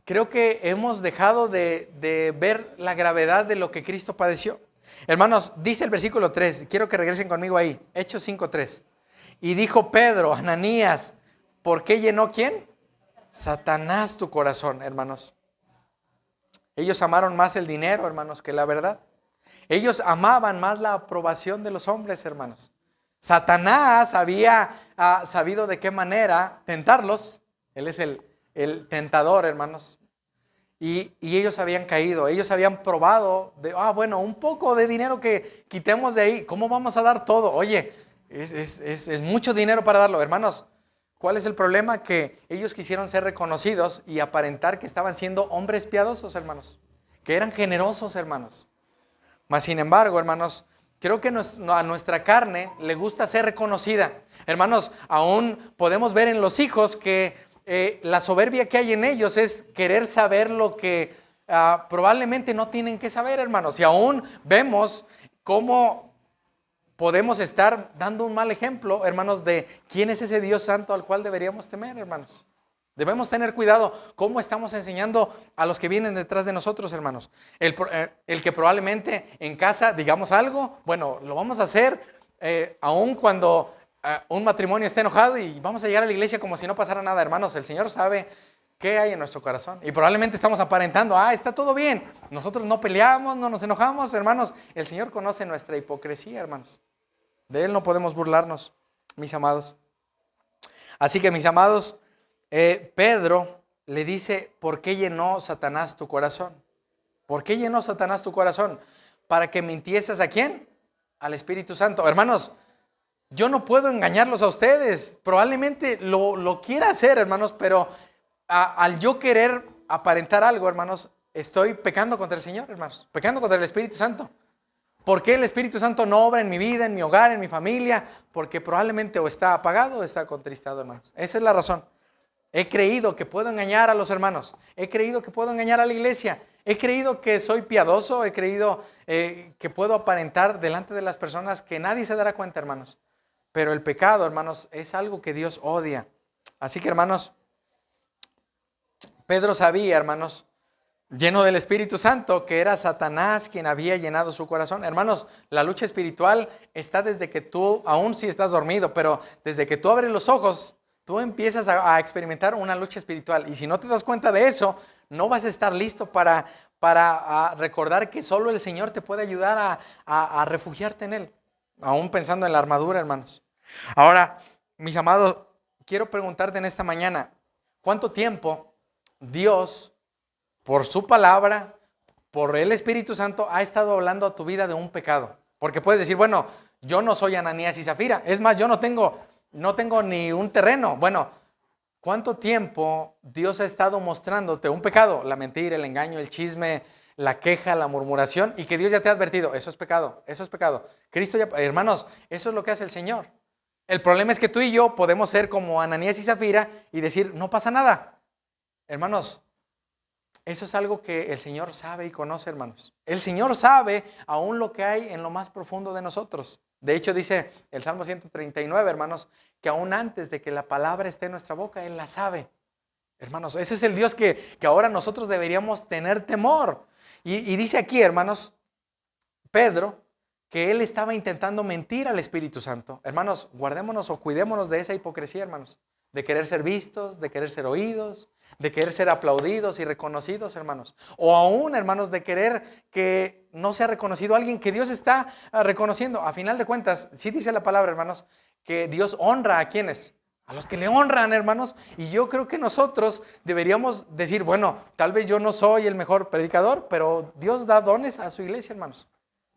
creo que hemos dejado de ver la gravedad de lo que Cristo padeció. Hermanos, dice el versículo 3, quiero que regresen conmigo ahí, Hechos 5:3. Y dijo Pedro, Ananías, ¿por qué llenó quién? Satanás tu corazón, hermanos. Ellos amaron más el dinero, hermanos, que la verdad. Ellos amaban más la aprobación de los hombres, hermanos. Satanás había sabido de qué manera tentarlos. Él es el tentador, hermanos. Y ellos habían caído, ellos habían probado bueno, un poco de dinero que quitemos de ahí. ¿Cómo vamos a dar todo? Oye, es mucho dinero para darlo, hermanos. ¿Cuál es el problema? Que ellos quisieron ser reconocidos y aparentar que estaban siendo hombres piadosos, hermanos. Que eran generosos, hermanos. Mas, sin embargo, hermanos, creo que a nuestra carne le gusta ser reconocida. Hermanos, aún podemos ver en los hijos que la soberbia que hay en ellos es querer saber lo que probablemente no tienen que saber, hermanos. Y aún vemos cómo podemos estar dando un mal ejemplo, hermanos, de quién es ese Dios santo al cual deberíamos temer, hermanos. Debemos tener cuidado cómo estamos enseñando a los que vienen detrás de nosotros, hermanos. El que probablemente en casa digamos algo, bueno, lo vamos a hacer aun cuando un matrimonio esté enojado y vamos a llegar a la iglesia como si no pasara nada, hermanos. El Señor sabe qué hay en nuestro corazón y probablemente estamos aparentando, está todo bien. Nosotros no peleamos, no nos enojamos, hermanos. El Señor conoce nuestra hipocresía, hermanos. De Él no podemos burlarnos, mis amados. Así que, mis amados, Pedro le dice, ¿por qué llenó Satanás tu corazón? ¿Por qué llenó Satanás tu corazón? Para que mintieses ¿a quién? Al Espíritu Santo. Hermanos, yo no puedo engañarlos a ustedes. Probablemente lo quiera hacer, hermanos, pero al yo querer aparentar algo, hermanos, estoy pecando contra el Señor, hermanos. Pecando contra el Espíritu Santo. ¿Por qué el Espíritu Santo no obra en mi vida, en mi hogar, en mi familia? Porque probablemente o está apagado o está contristado, hermanos. Esa es la razón. He creído que puedo engañar a los hermanos. He creído que puedo engañar a la iglesia. He creído que soy piadoso. He creído que puedo aparentar delante de las personas que nadie se dará cuenta, hermanos. Pero el pecado, hermanos, es algo que Dios odia. Así que, hermanos, Pedro sabía, hermanos, lleno del Espíritu Santo, que era Satanás quien había llenado su corazón. Hermanos, la lucha espiritual está desde que tú, aún si estás dormido, pero desde que tú abres los ojos, tú empiezas a experimentar una lucha espiritual. Y si no te das cuenta de eso, no vas a estar listo para recordar que solo el Señor te puede ayudar a refugiarte en Él. Aún pensando en la armadura, hermanos. Ahora, mis amados, quiero preguntarte en esta mañana, ¿cuánto tiempo Dios, por su palabra, por el Espíritu Santo, ha estado hablando a tu vida de un pecado? Porque puedes decir, bueno, yo no soy Ananías y Zafira. Es más, yo no tengo ni un terreno. Bueno, ¿cuánto tiempo Dios ha estado mostrándote un pecado? La mentira, el engaño, el chisme, la queja, la murmuración, y que Dios ya te ha advertido, eso es pecado, eso es pecado. Cristo ya, hermanos, eso es lo que hace el Señor. El problema es que tú y yo podemos ser como Ananías y Zafira y decir, no pasa nada. Hermanos, eso es algo que el Señor sabe y conoce, hermanos. El Señor sabe aún lo que hay en lo más profundo de nosotros. De hecho, dice el Salmo 139, hermanos, que aún antes de que la palabra esté en nuestra boca, Él la sabe. Hermanos, ese es el Dios que ahora nosotros deberíamos tener temor. Y dice aquí, hermanos, Pedro, que él estaba intentando mentir al Espíritu Santo. Hermanos, guardémonos o cuidémonos de esa hipocresía, hermanos. De querer ser vistos, de querer ser oídos, de querer ser aplaudidos y reconocidos, hermanos. O aún, hermanos, de querer que no sea reconocido alguien que Dios está reconociendo. A final de cuentas, sí dice la palabra, hermanos, que Dios honra a quienes, a los que le honran, hermanos. Y yo creo que nosotros deberíamos decir, bueno, tal vez yo no soy el mejor predicador, pero Dios da dones a su iglesia, hermanos.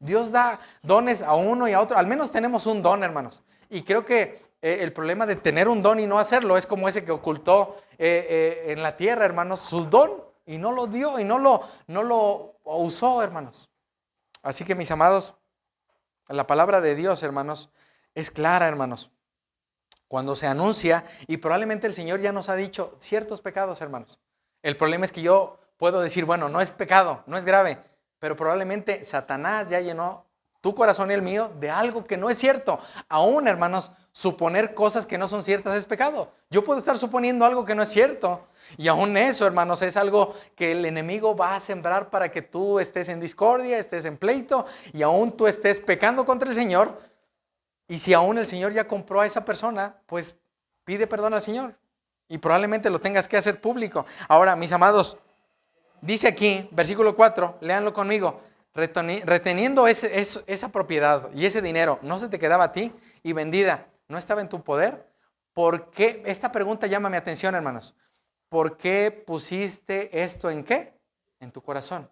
Dios da dones a uno y a otro. Al menos tenemos un don, hermanos. Y creo que el problema de tener un don y no hacerlo es como ese que ocultó en la tierra, hermanos, su don y no lo dio y no lo usó, hermanos. Así que, mis amados, la palabra de Dios, hermanos, es clara, hermanos. cuando se anuncia, y probablemente el Señor ya nos ha dicho ciertos pecados, hermanos. El problema es que yo puedo decir, bueno, no es pecado, no es grave, pero probablemente Satanás ya llenó tu corazón y el mío de algo que no es cierto. Aún, hermanos, suponer cosas que no son ciertas es pecado. Yo puedo estar suponiendo algo que no es cierto. Y aún eso, hermanos, es algo que el enemigo va a sembrar para que tú estés en discordia, estés en pleito y aún tú estés pecando contra el Señor. Y si aún el Señor ya compró a esa persona, pues pide perdón al Señor. Y probablemente lo tengas que hacer público. Ahora, mis amados, dice aquí, versículo 4, léanlo conmigo. Reteniendo esa propiedad y ese dinero, no se te quedaba a ti y vendida, no estaba en tu poder. ¿Por qué? Esta pregunta llama mi atención, hermanos. ¿Por qué pusiste esto en qué? En tu corazón.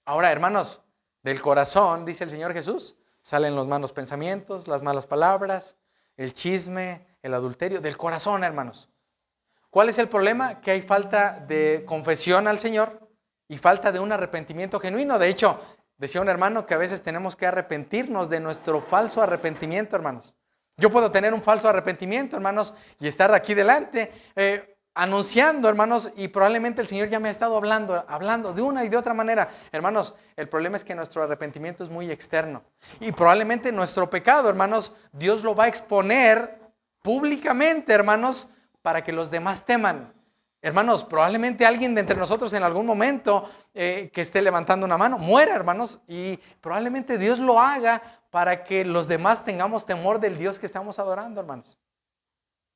Ahora, hermanos, del corazón, dice el Señor Jesús, salen los malos pensamientos, las malas palabras, el chisme, el adulterio, del corazón, hermanos. ¿Cuál es el problema? Que hay falta de confesión al Señor y falta de un arrepentimiento genuino. De hecho, decía un hermano que a veces tenemos que arrepentirnos de nuestro falso arrepentimiento, hermanos. Yo puedo tener un falso arrepentimiento, hermanos, y estar aquí delante anunciando, hermanos, y probablemente el Señor ya me ha estado hablando de una y de otra manera. Hermanos, el problema es que nuestro arrepentimiento es muy externo. Y probablemente nuestro pecado, hermanos, Dios lo va a exponer públicamente, hermanos, para que los demás teman. Hermanos, probablemente alguien de entre nosotros en algún momento que esté levantando una mano muera, hermanos, y probablemente Dios lo haga para que los demás tengamos temor del Dios que estamos adorando, hermanos.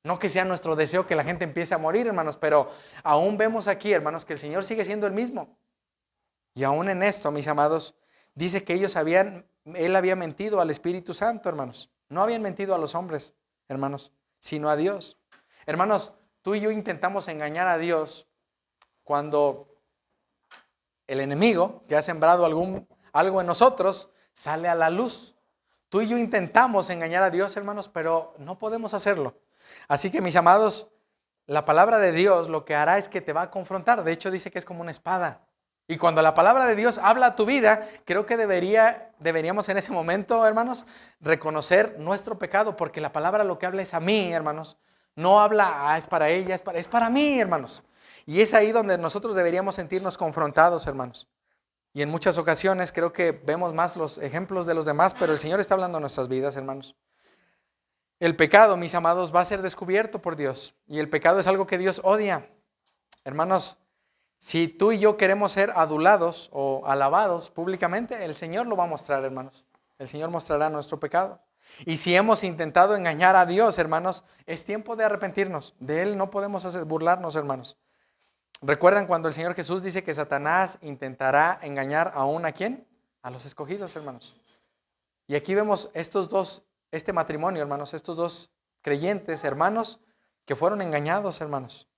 No que sea nuestro deseo que la gente empiece a morir, hermanos, pero aún vemos aquí, hermanos, que el Señor sigue siendo el mismo. Y aún en esto, mis amados, dice que Él había mentido al Espíritu Santo, hermanos. No habían mentido a los hombres, hermanos, sino a Dios. Hermanos, tú y yo intentamos engañar a Dios cuando el enemigo que ha sembrado algo en nosotros sale a la luz. Tú y yo intentamos engañar a Dios, hermanos, pero no podemos hacerlo. Así que, mis amados, la palabra de Dios lo que hará es que te va a confrontar. De hecho, dice que es como una espada. Y cuando la palabra de Dios habla a tu vida, creo que deberíamos en ese momento, hermanos, reconocer nuestro pecado, porque la palabra lo que habla es a mí, hermanos. No habla, es para ella, es para mí, hermanos. Y es ahí donde nosotros deberíamos sentirnos confrontados, hermanos. Y en muchas ocasiones creo que vemos más los ejemplos de los demás, pero el Señor está hablando en nuestras vidas, hermanos. El pecado, mis amados, va a ser descubierto por Dios. Y el pecado es algo que Dios odia. Hermanos, si tú y yo queremos ser adulados o alabados públicamente, el Señor lo va a mostrar, hermanos. El Señor mostrará nuestro pecado. Y si hemos intentado engañar a Dios, hermanos, es tiempo de arrepentirnos. De Él no podemos burlarnos, hermanos. ¿Recuerdan cuando el Señor Jesús dice que Satanás intentará engañar aún a quién? A los escogidos, hermanos. Y aquí vemos este matrimonio, hermanos, estos dos creyentes, hermanos, que fueron engañados, hermanos.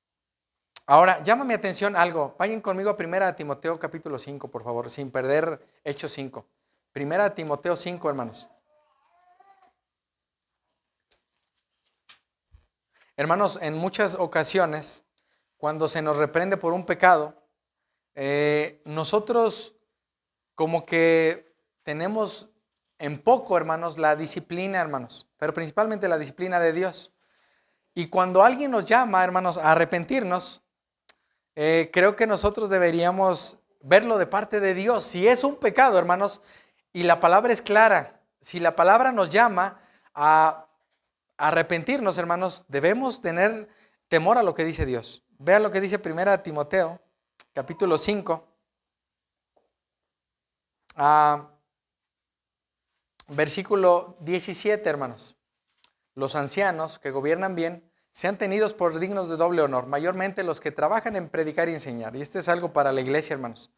Ahora, llama mi atención algo. Vayan conmigo a 1 Timoteo capítulo 5, por favor, sin perder Hechos 5. 1 Timoteo 5, hermanos. Hermanos, en muchas ocasiones, cuando se nos reprende por un pecado, nosotros como que tenemos en poco, hermanos, la disciplina, hermanos, pero principalmente la disciplina de Dios. Y cuando alguien nos llama, hermanos, a arrepentirnos, creo que nosotros deberíamos verlo de parte de Dios. Si es un pecado, hermanos, y la palabra es clara, si la palabra nos llama a arrepentirnos, hermanos, debemos tener temor a lo que dice Dios. Vean lo que dice 1 Timoteo, capítulo 5, versículo 17, hermanos. Los ancianos que gobiernan bien sean tenidos por dignos de doble honor, mayormente los que trabajan en predicar y enseñar. Y esto es algo para la iglesia, hermanos.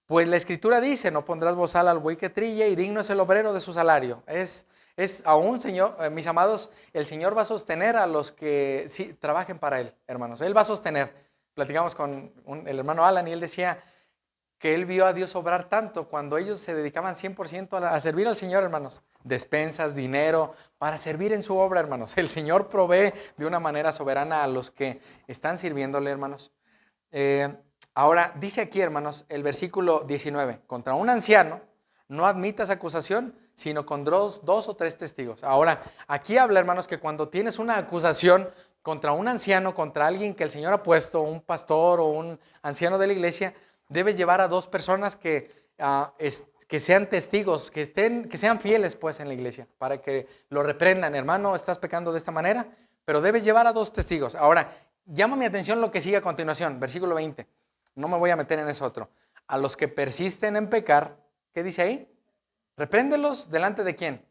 Pues la Escritura dice, no pondrás bozal al buey que trilla y digno es el obrero de su salario. Es aún, Señor, mis amados, el Señor va a sostener a los que sí trabajen para Él, hermanos. Él va a sostener. Platicamos con el hermano Alan y él decía que él vio a Dios obrar tanto cuando ellos se dedicaban 100% a servir al Señor, hermanos. Despensas, dinero, para servir en su obra, hermanos. El Señor provee de una manera soberana a los que están sirviéndole, hermanos. Ahora, dice aquí, hermanos, el versículo 19, contra un anciano no admitas acusación, sino con dos o tres testigos. Ahora, aquí habla, hermanos, que cuando tienes una acusación contra un anciano, contra alguien que el Señor ha puesto, un pastor o un anciano de la iglesia, debes llevar a dos personas que sean testigos, que sean fieles pues en la iglesia, para que lo reprendan. Hermano, estás pecando de esta manera, pero debes llevar a dos testigos. Ahora, llama mi atención lo que sigue a continuación, versículo 20. No me voy a meter en eso otro. A los que persisten en pecar, ¿qué dice ahí? Repréndelos delante de quién?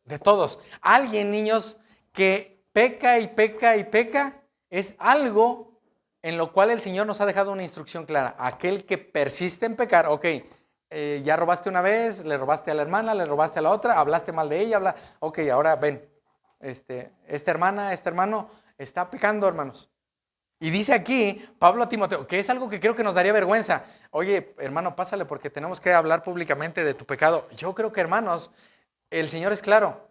De todos. Alguien, niños, que peca y peca y peca, es algo en lo cual el Señor nos ha dejado una instrucción clara. Aquel que persiste en pecar, ok, ya robaste una vez, le robaste a la hermana, le robaste a la otra, hablaste mal de ella, ok, ahora ven, esta hermana, este hermano está pecando, hermanos. Y dice aquí Pablo a Timoteo, que es algo que creo que nos daría vergüenza. Oye, hermano, pásale porque tenemos que hablar públicamente de tu pecado. Yo creo que, hermanos, el Señor es claro.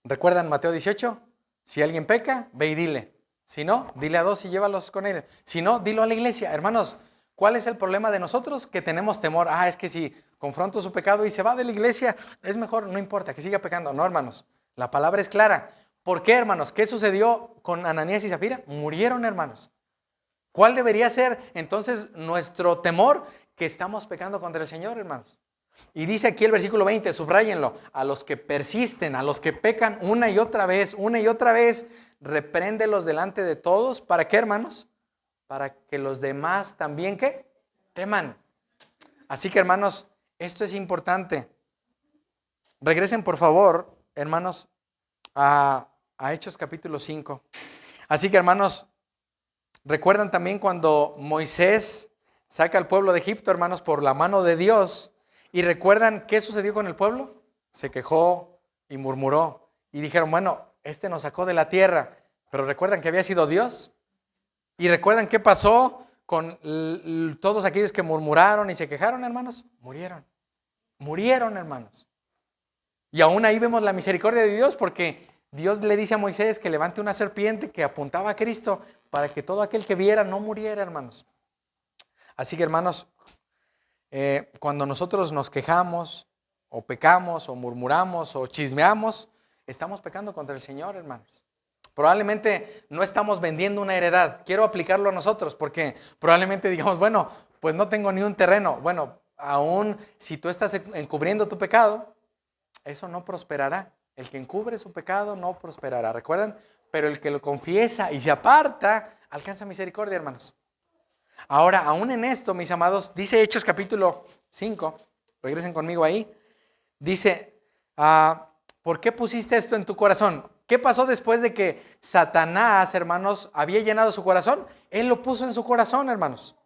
¿Recuerdan Mateo 18? Si alguien peca, ve y dile. Si no, dile a dos y llévalos con él. Si no, dilo a la iglesia. Hermanos, ¿cuál es el problema de nosotros? Que tenemos temor. Es que si confronto su pecado y se va de la iglesia, es mejor, no importa, que siga pecando. No, hermanos, la palabra es clara. ¿Por qué, hermanos? ¿Qué sucedió con Ananías y Zafira? Murieron, hermanos. ¿Cuál debería ser entonces nuestro temor? Que estamos pecando contra el Señor, hermanos. Y dice aquí el versículo 20, subráyenlo, a los que persisten, a los que pecan una y otra vez, repréndelos delante de todos. ¿Para qué, hermanos? Para que los demás también, ¿qué? Teman. Así que, hermanos, esto es importante. Regresen, por favor, hermanos, a Hechos capítulo 5. Así que, hermanos, recuerdan también cuando Moisés saca al pueblo de Egipto, hermanos, por la mano de Dios. Y recuerdan qué sucedió con el pueblo. Se quejó y murmuró. Y dijeron, bueno, este nos sacó de la tierra. Pero recuerdan que había sido Dios. Y recuerdan qué pasó con todos aquellos que murmuraron y se quejaron, hermanos. Murieron. Murieron, hermanos. Y aún ahí vemos la misericordia de Dios, porque Dios le dice a Moisés que levante una serpiente que apuntaba a Cristo para que todo aquel que viera no muriera, hermanos. Así que, hermanos, cuando nosotros nos quejamos o pecamos o murmuramos o chismeamos, estamos pecando contra el Señor, hermanos. Probablemente no estamos vendiendo una heredad. Quiero aplicarlo a nosotros porque probablemente digamos, bueno, pues no tengo ni un terreno. Bueno, aún si tú estás encubriendo tu pecado, eso no prosperará. El que encubre su pecado no prosperará. ¿Recuerdan? Pero el que lo confiesa y se aparta, alcanza misericordia, hermanos. Ahora, aún en esto, mis amados, dice Hechos capítulo 5, regresen conmigo ahí, dice, ¿por qué pusiste esto en tu corazón? ¿Qué pasó después de que Satanás, hermanos, había llenado su corazón? Él lo puso en su corazón, hermanos.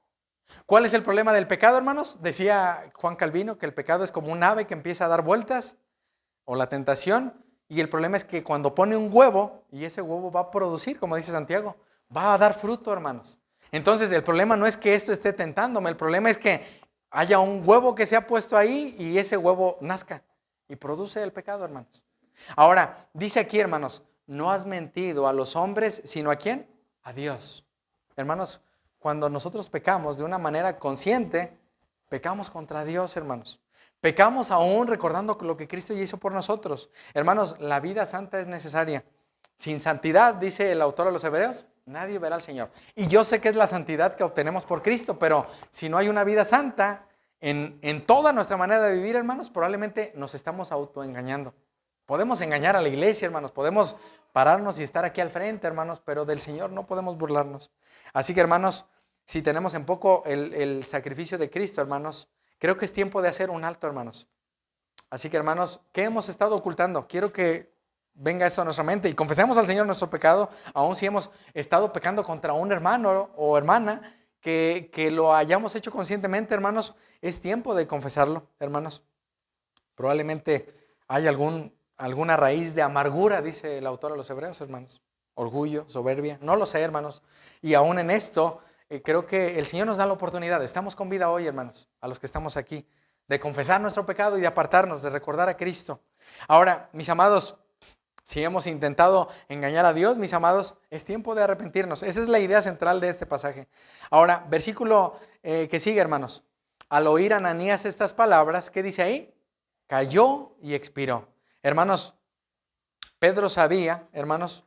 ¿Cuál es el problema del pecado, hermanos? Decía Juan Calvino que el pecado es como un ave que empieza a dar vueltas, o la tentación, y el problema es que cuando pone un huevo, y ese huevo va a producir, como dice Santiago, va a dar fruto, hermanos. Entonces el problema no es que esto esté tentándome, el problema es que haya un huevo que se ha puesto ahí y ese huevo nazca y produce el pecado, hermanos. Ahora, dice aquí, hermanos, no has mentido a los hombres, sino ¿a quién? A Dios. Hermanos, cuando nosotros pecamos de una manera consciente, pecamos contra Dios, hermanos. Pecamos aún recordando lo que Cristo ya hizo por nosotros. Hermanos, la vida santa es necesaria. Sin santidad, dice el autor a los Hebreos, nadie verá al Señor. Y yo sé que es la santidad que obtenemos por Cristo, pero si no hay una vida santa en toda nuestra manera de vivir, hermanos, probablemente nos estamos autoengañando. Podemos engañar a la iglesia, hermanos, podemos pararnos y estar aquí al frente, hermanos, pero del Señor no podemos burlarnos. Así que, hermanos, si tenemos en poco el sacrificio de Cristo, hermanos, creo que es tiempo de hacer un alto, hermanos. Así que, hermanos, ¿qué hemos estado ocultando? Quiero que venga eso a nuestra mente y confesemos al Señor nuestro pecado, aun si hemos estado pecando contra un hermano o hermana, que lo hayamos hecho conscientemente, hermanos, es tiempo de confesarlo, hermanos. Probablemente hay alguna raíz de amargura, dice el autor a los Hebreos, hermanos. Orgullo, soberbia, no lo sé, hermanos. Y aún en esto, creo que el Señor nos da la oportunidad, estamos con vida hoy, hermanos, a los que estamos aquí, de confesar nuestro pecado y de apartarnos, de recordar a Cristo. Ahora, mis amados, si hemos intentado engañar a Dios, mis amados, es tiempo de arrepentirnos. Esa es la idea central de este pasaje. Ahora, versículo que sigue, hermanos. Al oír Ananías estas palabras, ¿qué dice ahí? cayó y expiró. Hermanos, Pedro sabía, hermanos,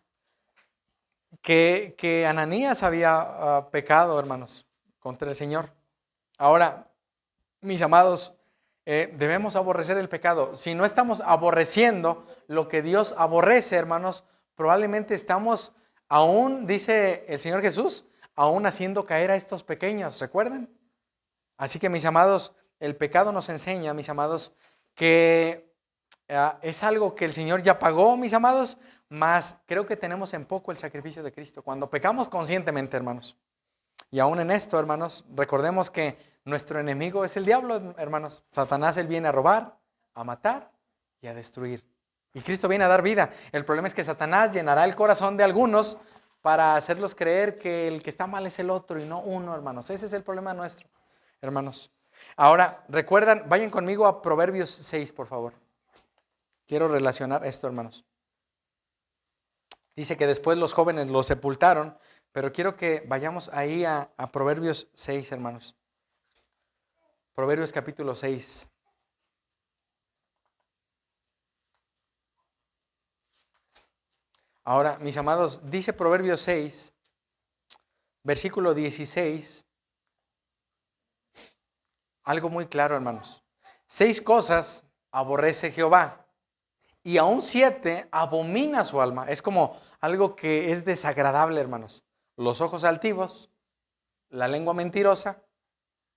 que Ananías había pecado, hermanos, contra el Señor. Ahora, mis amados, debemos aborrecer el pecado. Si no estamos aborreciendo lo que Dios aborrece, hermanos, probablemente estamos aún, dice el Señor Jesús, aún haciendo caer a estos pequeños, ¿recuerdan? Así que, mis amados, el pecado nos enseña, mis amados, que es algo que el Señor ya pagó, mis amados, mas creo que tenemos en poco el sacrificio de Cristo. Cuando pecamos conscientemente, hermanos. Y aún en esto, hermanos, recordemos que nuestro enemigo es el diablo, hermanos. Satanás, él viene a robar, a matar y a destruir. Y Cristo viene a dar vida. El problema es que Satanás llenará el corazón de algunos para hacerlos creer que el que está mal es el otro y no uno, hermanos. Ese es el problema nuestro, hermanos. Ahora, recuerdan, vayan conmigo a Proverbios 6, por favor. Quiero relacionar esto, hermanos. Dice que después los jóvenes lo sepultaron, pero quiero que vayamos ahí a Proverbios 6, hermanos. Proverbios capítulo 6. Ahora, mis amados, dice Proverbios 6, versículo 16, algo muy claro, hermanos. 6 cosas aborrece Jehová, y aún 7 abomina su alma. Es como algo que es desagradable, hermanos. Los ojos altivos, la lengua mentirosa,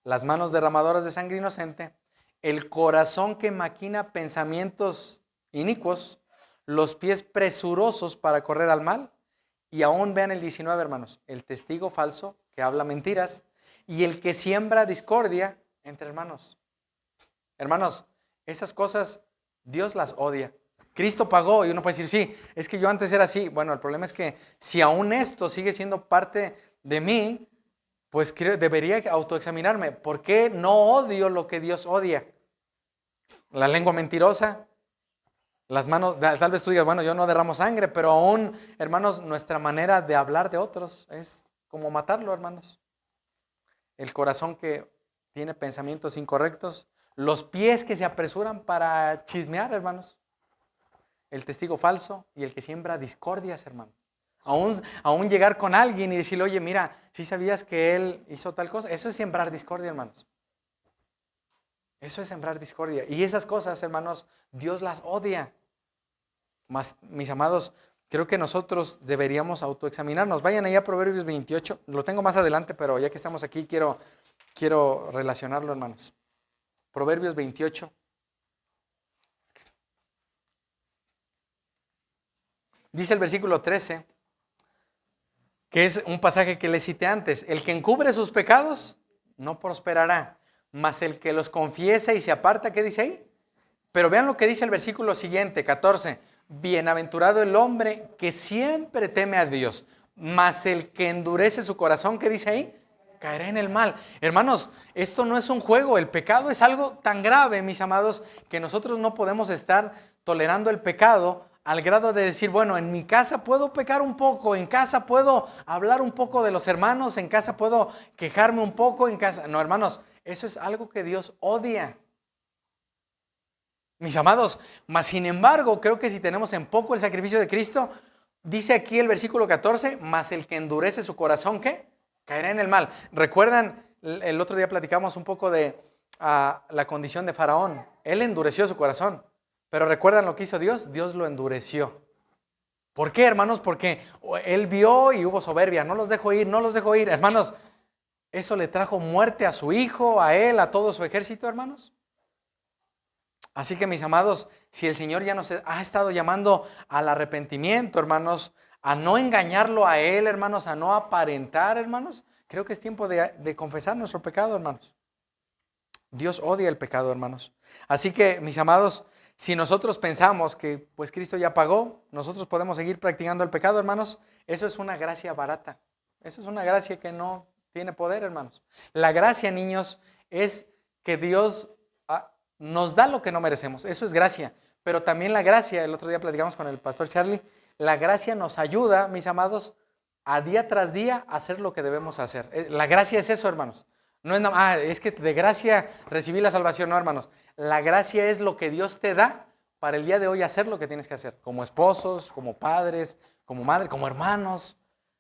las manos derramadoras de sangre inocente, el corazón que maquina pensamientos inicuos, los pies presurosos para correr al mal, y aún vean el 19, hermanos, el testigo falso que habla mentiras, y el que siembra discordia entre hermanos. Hermanos, esas cosas Dios las odia. Cristo pagó y uno puede decir, sí, es que yo antes era así. Bueno, el problema es que si aún esto sigue siendo parte de mí, pues debería autoexaminarme. ¿Por qué no odio lo que Dios odia? La lengua mentirosa, las manos, tal vez tú digas, bueno, yo no derramo sangre, pero aún, hermanos, nuestra manera de hablar de otros es como matarlo, hermanos. El corazón que tiene pensamientos incorrectos, los pies que se apresuran para chismear, hermanos. El testigo falso y el que siembra discordias, hermano. Aún llegar con alguien y decirle, oye, mira, ¿sí sabías que él hizo tal cosa? Eso es sembrar discordia, hermanos. Eso es sembrar discordia. Y esas cosas, hermanos, Dios las odia. Mas, mis amados, creo que nosotros deberíamos autoexaminarnos. Vayan allá a Proverbios 28. Lo tengo más adelante, pero ya que estamos aquí, quiero relacionarlo, hermanos. Proverbios 28. Dice el versículo 13, que es un pasaje que le cité antes. El que encubre sus pecados no prosperará, mas el que los confiesa y se aparta, ¿qué dice ahí? Pero vean lo que dice el versículo siguiente, 14. Bienaventurado el hombre que siempre teme a Dios, mas el que endurece su corazón, ¿qué dice ahí? Caerá en el mal. Hermanos, esto no es un juego. El pecado es algo tan grave, mis amados, que nosotros no podemos estar tolerando el pecado al grado de decir, bueno, en mi casa puedo pecar un poco, en casa puedo hablar un poco de los hermanos, en casa puedo quejarme un poco, en casa. No, hermanos, eso es algo que Dios odia. Mis amados, mas sin embargo, creo que si tenemos en poco el sacrificio de Cristo, dice aquí el versículo 14, mas el que endurece su corazón, ¿qué? Caerá en el mal. ¿Recuerdan? El otro día platicamos un poco de la condición de Faraón. Él endureció su corazón. Pero ¿recuerdan lo que hizo Dios? Dios lo endureció. ¿Por qué, hermanos? Porque él vio y hubo soberbia. No los dejo ir, no los dejo ir. Hermanos, ¿eso le trajo muerte a su hijo, a él, a todo su ejército, hermanos? Así que, mis amados, si el Señor ya nos ha estado llamando al arrepentimiento, hermanos, a no engañarlo a Él, hermanos, a no aparentar, hermanos, creo que es tiempo de confesar nuestro pecado, hermanos. Dios odia el pecado, hermanos. Así que, mis amados, si nosotros pensamos que pues Cristo ya pagó, nosotros podemos seguir practicando el pecado, hermanos, eso es una gracia barata. Eso es una gracia que no tiene poder, hermanos. La gracia, niños, es que Dios nos da lo que no merecemos. Eso es gracia. Pero también la gracia, el otro día platicamos con el pastor Charlie, la gracia nos ayuda, mis amados, a día tras día a hacer lo que debemos hacer. La gracia es eso, hermanos. No es nada, es que de gracia recibí la salvación. No, hermanos. La gracia es lo que Dios te da para el día de hoy hacer lo que tienes que hacer. Como esposos, como padres, como madres, como hermanos,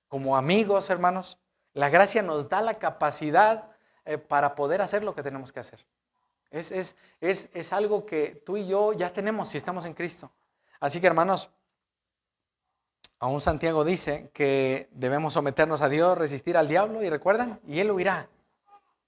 como amigos, hermanos. La gracia nos da la capacidad para poder hacer lo que tenemos que hacer. Es algo que tú y yo ya tenemos si estamos en Cristo. Así que, hermanos, aún Santiago dice que debemos someternos a Dios, resistir al diablo, y recuerdan, y Él huirá.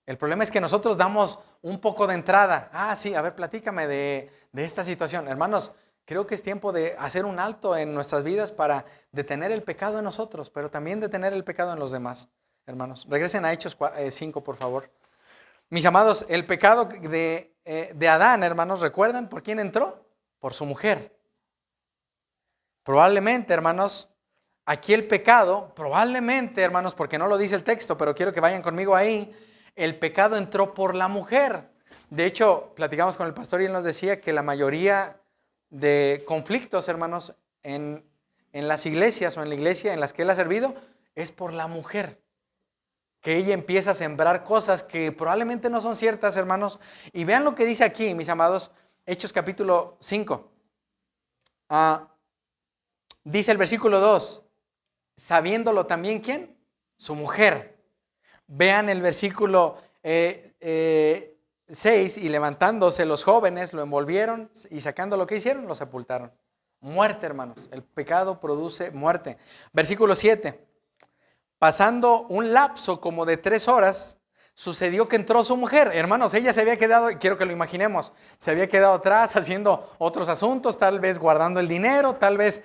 El problema es que nosotros damos un poco de entrada. Sí, a ver, platícame de esta situación. Hermanos, creo que es tiempo de hacer un alto en nuestras vidas para detener el pecado en nosotros, pero también detener el pecado en los demás, hermanos. Regresen a Hechos 5, por favor. Mis amados, el pecado de Adán, hermanos, ¿recuerdan por quién entró? Por su mujer. Probablemente, hermanos, aquí el pecado, probablemente, hermanos, porque no lo dice el texto, pero quiero que vayan conmigo ahí, el pecado entró por la mujer. De hecho, platicamos con el pastor y él nos decía que la mayoría de conflictos, hermanos, en las iglesias o en la iglesia en las que él ha servido, es por la mujer. Que ella empieza a sembrar cosas que probablemente no son ciertas, hermanos. Y vean lo que dice aquí, mis amados, Hechos capítulo 5. Dice el versículo 2, sabiéndolo también, ¿quién? Su mujer. Vean el versículo 6, y levantándose los jóvenes lo envolvieron y sacando lo que hicieron, lo sepultaron. Muerte, hermanos. El pecado produce muerte. Versículo 7. Pasando un lapso como de 3 horas, sucedió que entró su mujer. Hermanos, ella se había quedado, quiero que lo imaginemos, se había quedado atrás haciendo otros asuntos, tal vez guardando el dinero, tal vez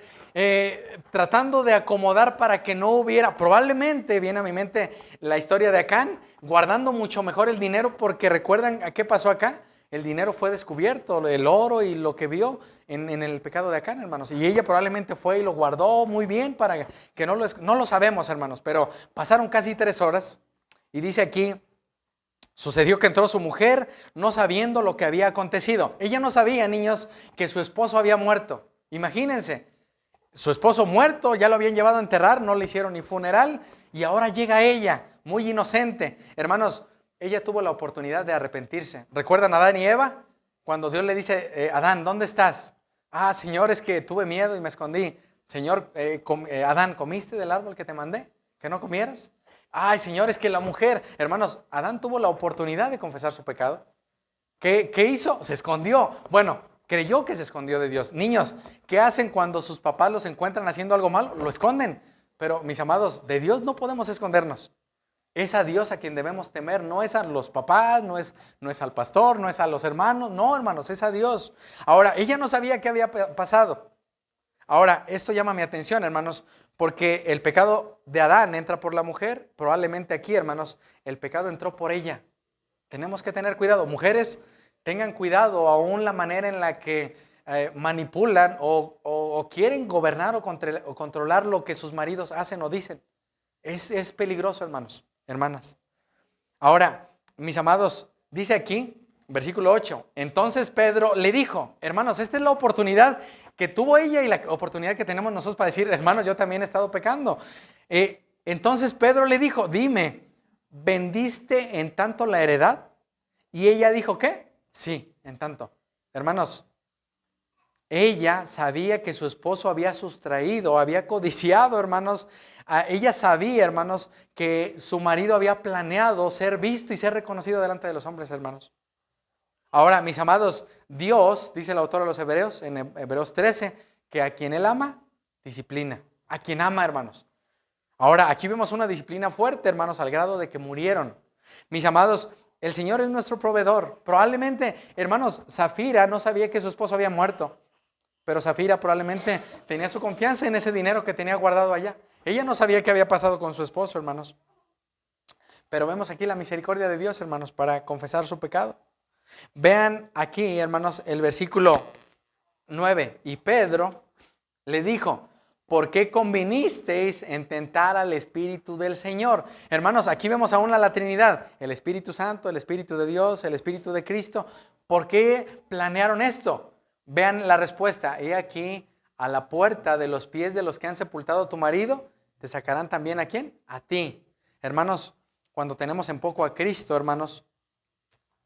tratando de acomodar para que no hubiera, probablemente viene a mi mente la historia de Acán, guardando mucho mejor el dinero, porque recuerdan a qué pasó acá. El dinero fue descubierto, el oro y lo que vio en el pecado de Acán, hermanos. Y ella probablemente fue y lo guardó muy bien para que no lo sabemos, hermanos. Pero pasaron casi 3 horas y dice aquí, sucedió que entró su mujer no sabiendo lo que había acontecido. Ella no sabía, niños, que su esposo había muerto. Imagínense, su esposo muerto, ya lo habían llevado a enterrar, no le hicieron ni funeral y ahora llega ella, muy inocente. Hermanos, ella tuvo la oportunidad de arrepentirse. ¿Recuerdan a Adán y Eva? Cuando Dios le dice, Adán, ¿dónde estás? Señor, es que tuve miedo y me escondí. Señor, Adán, ¿comiste del árbol que te mandé? ¿Que no comieras? Señor, es que la mujer, hermanos, Adán tuvo la oportunidad de confesar su pecado. ¿Qué hizo? Se escondió. Bueno, creyó que se escondió de Dios. Niños, ¿qué hacen cuando sus papás los encuentran haciendo algo malo? Lo esconden. Pero, mis amados, de Dios no podemos escondernos. Es a Dios a quien debemos temer, no es a los papás, no es al pastor, no es a los hermanos, no, hermanos, es a Dios. Ahora, ella no sabía qué había pasado. Ahora, esto llama mi atención, hermanos, porque el pecado de Adán entra por la mujer, probablemente aquí, hermanos, el pecado entró por ella. Tenemos que tener cuidado. Mujeres, tengan cuidado aún la manera en la que manipulan o quieren gobernar o controlar lo que sus maridos hacen o dicen. Es peligroso, hermanos. Hermanas. Ahora, mis amados, dice aquí, versículo 8, entonces Pedro le dijo, hermanos, esta es la oportunidad que tuvo ella y la oportunidad que tenemos nosotros para decir, hermanos, yo también he estado pecando. Entonces Pedro le dijo, dime, ¿vendiste en tanto la heredad? Y ella dijo, ¿qué? Sí, en tanto. Hermanos, ella sabía que su esposo había sustraído, había codiciado, hermanos. Ella sabía, hermanos, que su marido había planeado ser visto y ser reconocido delante de los hombres, hermanos. Ahora, mis amados, Dios, dice el autor de los Hebreos, en Hebreos 13, que a quien Él ama, disciplina. A quien ama, hermanos. Ahora, aquí vemos una disciplina fuerte, hermanos, al grado de que murieron. Mis amados, el Señor es nuestro proveedor. Probablemente, hermanos, Zafira no sabía que su esposo había muerto. Pero Zafira probablemente tenía su confianza en ese dinero que tenía guardado allá. Ella no sabía qué había pasado con su esposo, hermanos. Pero vemos aquí la misericordia de Dios, hermanos, para confesar su pecado. Vean aquí, hermanos, el versículo 9. Y Pedro le dijo, ¿por qué convinisteis en tentar al Espíritu del Señor? Hermanos, aquí vemos aún a la Trinidad, el Espíritu Santo, el Espíritu de Dios, el Espíritu de Cristo. ¿Por qué planearon esto? Vean la respuesta. He aquí, a la puerta de los pies de los que han sepultado a tu marido, te sacarán también ¿a quién? A ti. Hermanos, cuando tenemos en poco a Cristo, hermanos,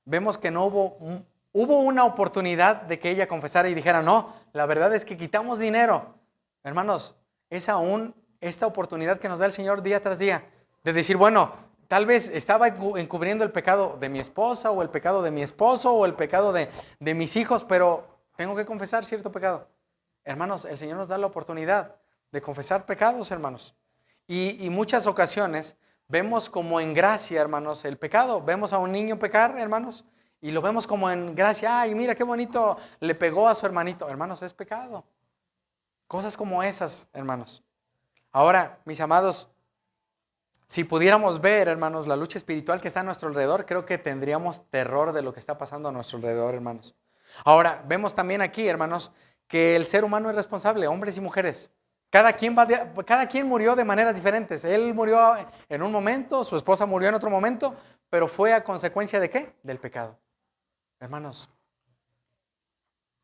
vemos que no hubo una oportunidad de que ella confesara y dijera, no, la verdad es que quitamos dinero. Hermanos, es aún esta oportunidad que nos da el Señor día tras día, de decir, bueno, tal vez estaba encubriendo el pecado de mi esposa, o el pecado de mi esposo, o el pecado de mis hijos, pero tengo que confesar cierto pecado. Hermanos, el Señor nos da la oportunidad de confesar pecados, hermanos. Y muchas ocasiones vemos como en gracia, hermanos, el pecado. Vemos a un niño pecar, hermanos, y lo vemos como en gracia. Ay, mira qué bonito, le pegó a su hermanito. Hermanos, es pecado. Cosas como esas, hermanos. Ahora, mis amados, si pudiéramos ver, hermanos, la lucha espiritual que está a nuestro alrededor, creo que tendríamos terror de lo que está pasando a nuestro alrededor, hermanos. Ahora, vemos también aquí, hermanos, que el ser humano es responsable, hombres y mujeres. Cada quien murió de maneras diferentes. Él murió en un momento, su esposa murió en otro momento, pero fue a consecuencia ¿de qué? Del pecado. Hermanos,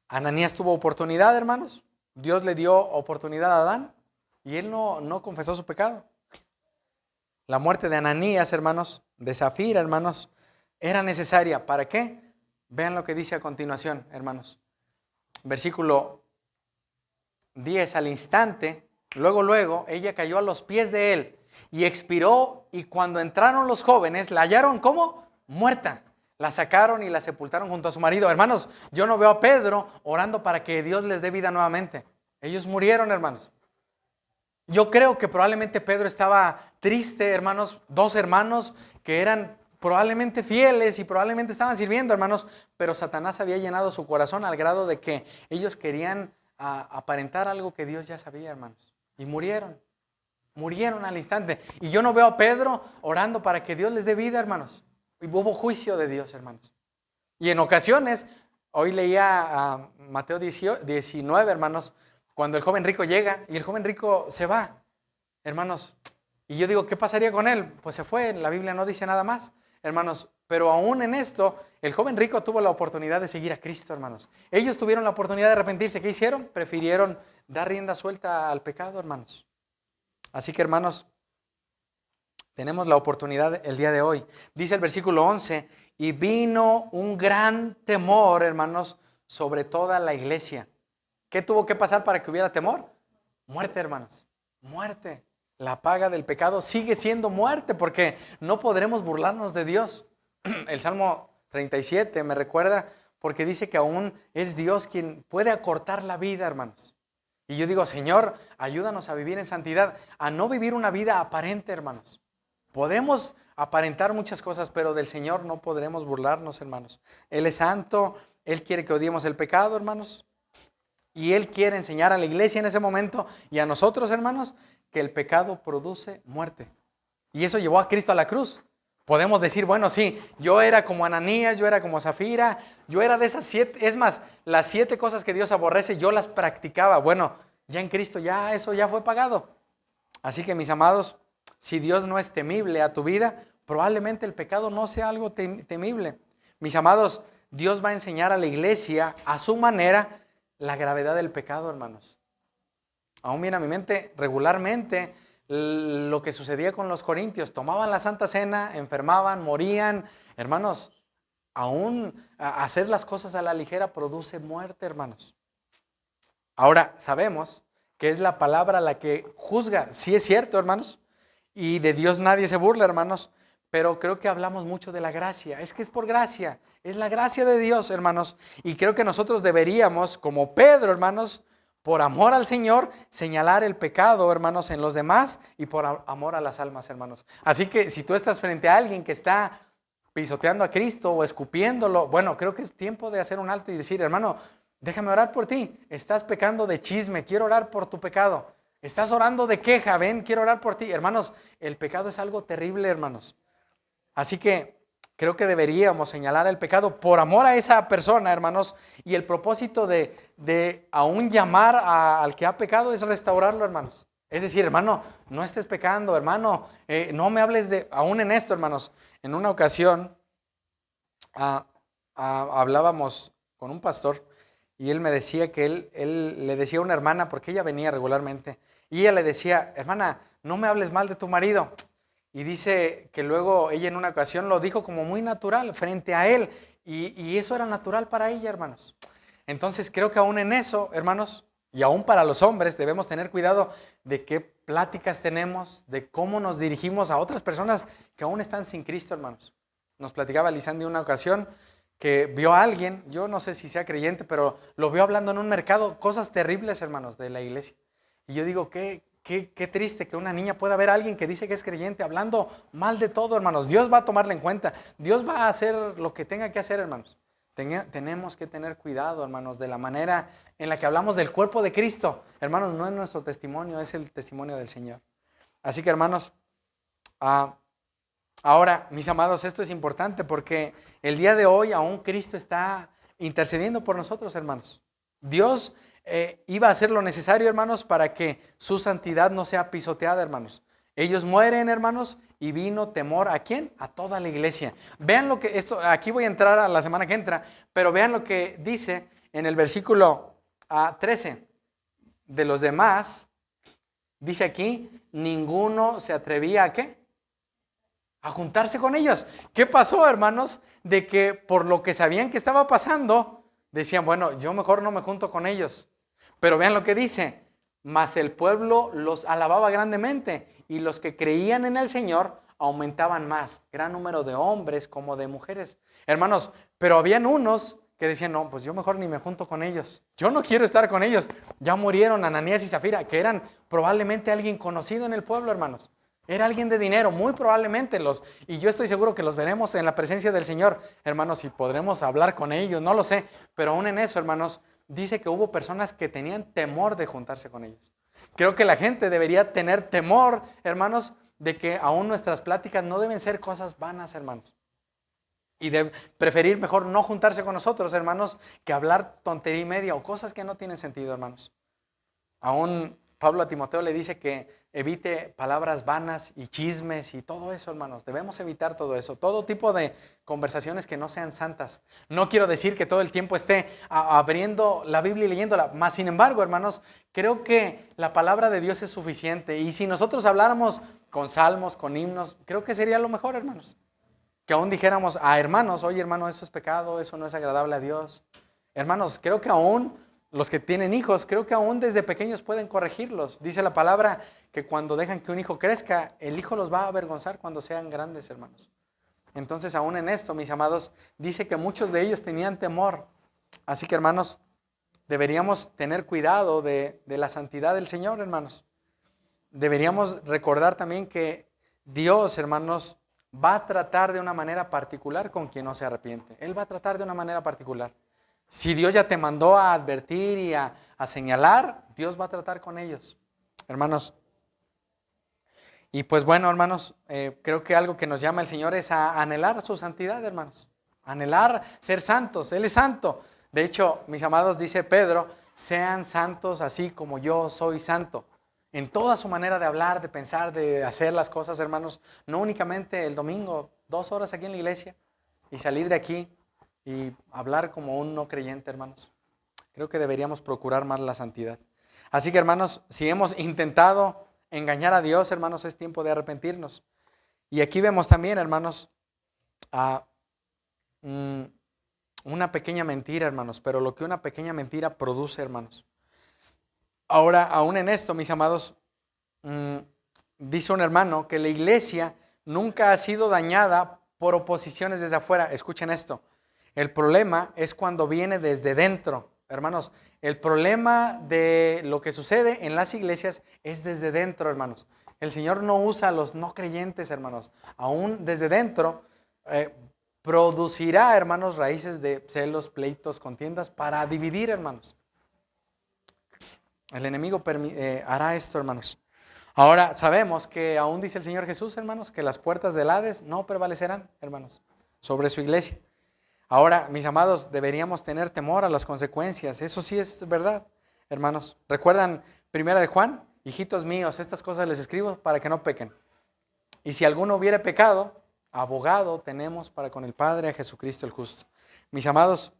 Ananías tuvo oportunidad, hermanos. Dios le dio oportunidad a Adán y él no confesó su pecado. La muerte de Ananías, hermanos, de Zafira, hermanos, era necesaria. ¿Para qué? Vean lo que dice a continuación, hermanos. Versículo 10, al instante, luego, ella cayó a los pies de él y expiró, y cuando entraron los jóvenes, la hallaron ¿cómo? Muerta. La sacaron y la sepultaron junto a su marido. Hermanos, yo no veo a Pedro orando para que Dios les dé vida nuevamente. Ellos murieron, hermanos. Yo creo que probablemente Pedro estaba triste, hermanos, dos hermanos que eran probablemente fieles y probablemente estaban sirviendo, hermanos, pero Satanás había llenado su corazón al grado de que ellos querían aparentar algo que Dios ya sabía, hermanos, y murieron al instante. Y yo no veo a Pedro orando para que Dios les dé vida, hermanos. Y hubo juicio de Dios, hermanos. Y en ocasiones, hoy leía a Mateo 19, hermanos, cuando el joven rico llega y el joven rico se va, hermanos, y yo digo, ¿qué pasaría con él? Pues se fue, la Biblia no dice nada más, hermanos, pero aún en esto, el joven rico tuvo la oportunidad de seguir a Cristo, hermanos. Ellos tuvieron la oportunidad de arrepentirse. ¿Qué hicieron? Prefirieron dar rienda suelta al pecado, hermanos. Así que, hermanos, tenemos la oportunidad el día de hoy. Dice el versículo 11, y vino un gran temor, hermanos, sobre toda la iglesia. ¿Qué tuvo que pasar para que hubiera temor? Muerte, hermanos, muerte. La paga del pecado sigue siendo muerte, porque no podremos burlarnos de Dios. El Salmo 37 me recuerda, porque dice que aún es Dios quien puede acortar la vida, hermanos. Y yo digo, Señor, ayúdanos a vivir en santidad, a no vivir una vida aparente, hermanos. Podemos aparentar muchas cosas, pero del Señor no podremos burlarnos, hermanos. Él es santo, Él quiere que odiemos el pecado, hermanos. Y Él quiere enseñar a la iglesia en ese momento y a nosotros, hermanos, que el pecado produce muerte. Y eso llevó a Cristo a la cruz. Podemos decir, bueno, sí, yo era como Ananías, yo era como Zafira, yo era de esas 7, es más, las 7 cosas que Dios aborrece, yo las practicaba. Bueno, ya en Cristo ya eso ya fue pagado. Así que, mis amados, si Dios no es temible a tu vida, probablemente el pecado no sea algo temible. Mis amados, Dios va a enseñar a la iglesia a su manera la gravedad del pecado, hermanos. Aún viene a mi mente regularmente lo que sucedía con los corintios. Tomaban la Santa Cena, enfermaban, morían. Hermanos, aún hacer las cosas a la ligera produce muerte, hermanos. Ahora, sabemos que es la palabra la que juzga. Sí es cierto, hermanos. Y de Dios nadie se burla, hermanos. Pero creo que hablamos mucho de la gracia. Es que es por gracia. Es la gracia de Dios, hermanos. Y creo que nosotros deberíamos, como Pedro, hermanos, por amor al Señor, señalar el pecado, hermanos, en los demás y por amor a las almas, hermanos. Así que si tú estás frente a alguien que está pisoteando a Cristo o escupiéndolo, bueno, creo que es tiempo de hacer un alto y decir, hermano, déjame orar por ti. Estás pecando de chisme, quiero orar por tu pecado. Estás orando de queja, ven, quiero orar por ti. Hermanos, el pecado es algo terrible, hermanos. Así que creo que deberíamos señalar el pecado por amor a esa persona, hermanos, y el propósito de aún llamar al que ha pecado es restaurarlo, hermanos. Es decir, hermano, no estés pecando, hermano, no me hables aún en esto, hermanos. En una ocasión hablábamos con un pastor y él me decía que él le decía a una hermana, porque ella venía regularmente, y ella le decía, hermana, no me hables mal de tu marido. Y dice que luego ella en una ocasión lo dijo como muy natural frente a él. Y eso era natural para ella, hermanos. Entonces creo que aún en eso, hermanos, y aún para los hombres debemos tener cuidado de qué pláticas tenemos, de cómo nos dirigimos a otras personas que aún están sin Cristo, hermanos. Nos platicaba Lisandro una ocasión que vio a alguien, yo no sé si sea creyente, pero lo vio hablando en un mercado, cosas terribles, hermanos, de la iglesia. Y yo digo, qué triste que una niña pueda ver a alguien que dice que es creyente hablando mal de todo, hermanos. Dios va a tomarla en cuenta. Dios va a hacer lo que tenga que hacer, hermanos. Tenemos que tener cuidado, hermanos, de la manera en la que hablamos del cuerpo de Cristo. Hermanos, no es nuestro testimonio, es el testimonio del Señor. Así que, hermanos, ahora, mis amados, esto es importante porque el día de hoy aún Cristo está intercediendo por nosotros, hermanos. Dios iba a hacer lo necesario, hermanos, para que su santidad no sea pisoteada, hermanos. Ellos mueren, hermanos, y vino temor ¿a quién? A toda la iglesia. Vean lo que aquí voy a entrar a la semana que entra, pero vean lo que dice en el versículo 13. De los demás, dice aquí, ninguno se atrevía ¿a qué? A juntarse con ellos. ¿Qué pasó, hermanos? De que por lo que sabían que estaba pasando, decían, bueno, yo mejor no me junto con ellos. Pero vean lo que dice, mas el pueblo los alababa grandemente y los que creían en el Señor aumentaban más, gran número de hombres como de mujeres. Hermanos, pero habían unos que decían, no, pues yo mejor ni me junto con ellos. Yo no quiero estar con ellos. Ya murieron Ananías y Zafira, que eran probablemente alguien conocido en el pueblo, hermanos. Era alguien de dinero, muy probablemente y yo estoy seguro que los veremos en la presencia del Señor, hermanos, y podremos hablar con ellos, no lo sé, pero aún en eso, hermanos, dice que hubo personas que tenían temor de juntarse con ellos. Creo que la gente debería tener temor, hermanos, de que aún nuestras pláticas no deben ser cosas vanas, hermanos. Y de preferir mejor no juntarse con nosotros, hermanos, que hablar tontería y media o cosas que no tienen sentido, hermanos. Aún Pablo a Timoteo le dice que evite palabras vanas y chismes y todo eso, hermanos. Debemos evitar todo eso, todo tipo de conversaciones que no sean santas. No quiero decir que todo el tiempo esté abriendo la Biblia y leyéndola, mas sin embargo, hermanos, creo que la palabra de Dios es suficiente. Y si nosotros habláramos con salmos, con himnos, creo que sería lo mejor, hermanos. Que aún dijéramos a hermanos, oye hermano, eso es pecado, eso no es agradable a Dios. Hermanos, creo que aún los que tienen hijos, creo que aún desde pequeños pueden corregirlos. Dice la palabra que cuando dejan que un hijo crezca, el hijo los va a avergonzar cuando sean grandes, hermanos. Entonces, aún en esto, mis amados, dice que muchos de ellos tenían temor. Así que, hermanos, deberíamos tener cuidado de la santidad del Señor, hermanos. Deberíamos recordar también que Dios, hermanos, va a tratar de una manera particular con quien no se arrepiente. Él va a tratar de una manera particular. Si Dios ya te mandó a advertir y a señalar, Dios va a tratar con ellos, hermanos. Y pues bueno, hermanos, creo que algo que nos llama el Señor es a anhelar su santidad, hermanos. Anhelar ser santos, Él es santo. De hecho, mis amados, dice Pedro, sean santos así como yo soy santo. En toda su manera de hablar, de pensar, de hacer las cosas, hermanos. No únicamente el domingo, 2 horas aquí en la iglesia y salir de aquí y hablar como un no creyente, hermanos. Creo que deberíamos procurar más la santidad. Así que, hermanos, si hemos intentado engañar a Dios, hermanos, es tiempo de arrepentirnos. Y aquí vemos también, hermanos, una pequeña mentira, hermanos, pero lo que una pequeña mentira produce, hermanos. Ahora, aún en esto, mis amados, dice un hermano que la iglesia nunca ha sido dañada por oposiciones desde afuera. Escuchen esto. El problema es cuando viene desde dentro. Hermanos, el problema de lo que sucede en las iglesias es desde dentro, hermanos. El Señor no usa a los no creyentes, hermanos. Aún desde dentro producirá, hermanos, raíces de celos, pleitos, contiendas para dividir, hermanos. El enemigo hará esto, hermanos. Ahora sabemos que aún dice el Señor Jesús, hermanos, que las puertas del Hades no prevalecerán, hermanos, sobre su iglesia. Ahora, mis amados, deberíamos tener temor a las consecuencias. Eso sí es verdad, hermanos. ¿Recuerdan 1 de Juan? Hijitos míos, estas cosas les escribo para que no pequen. Y si alguno hubiere pecado, abogado tenemos para con el Padre a Jesucristo el justo. Mis amados,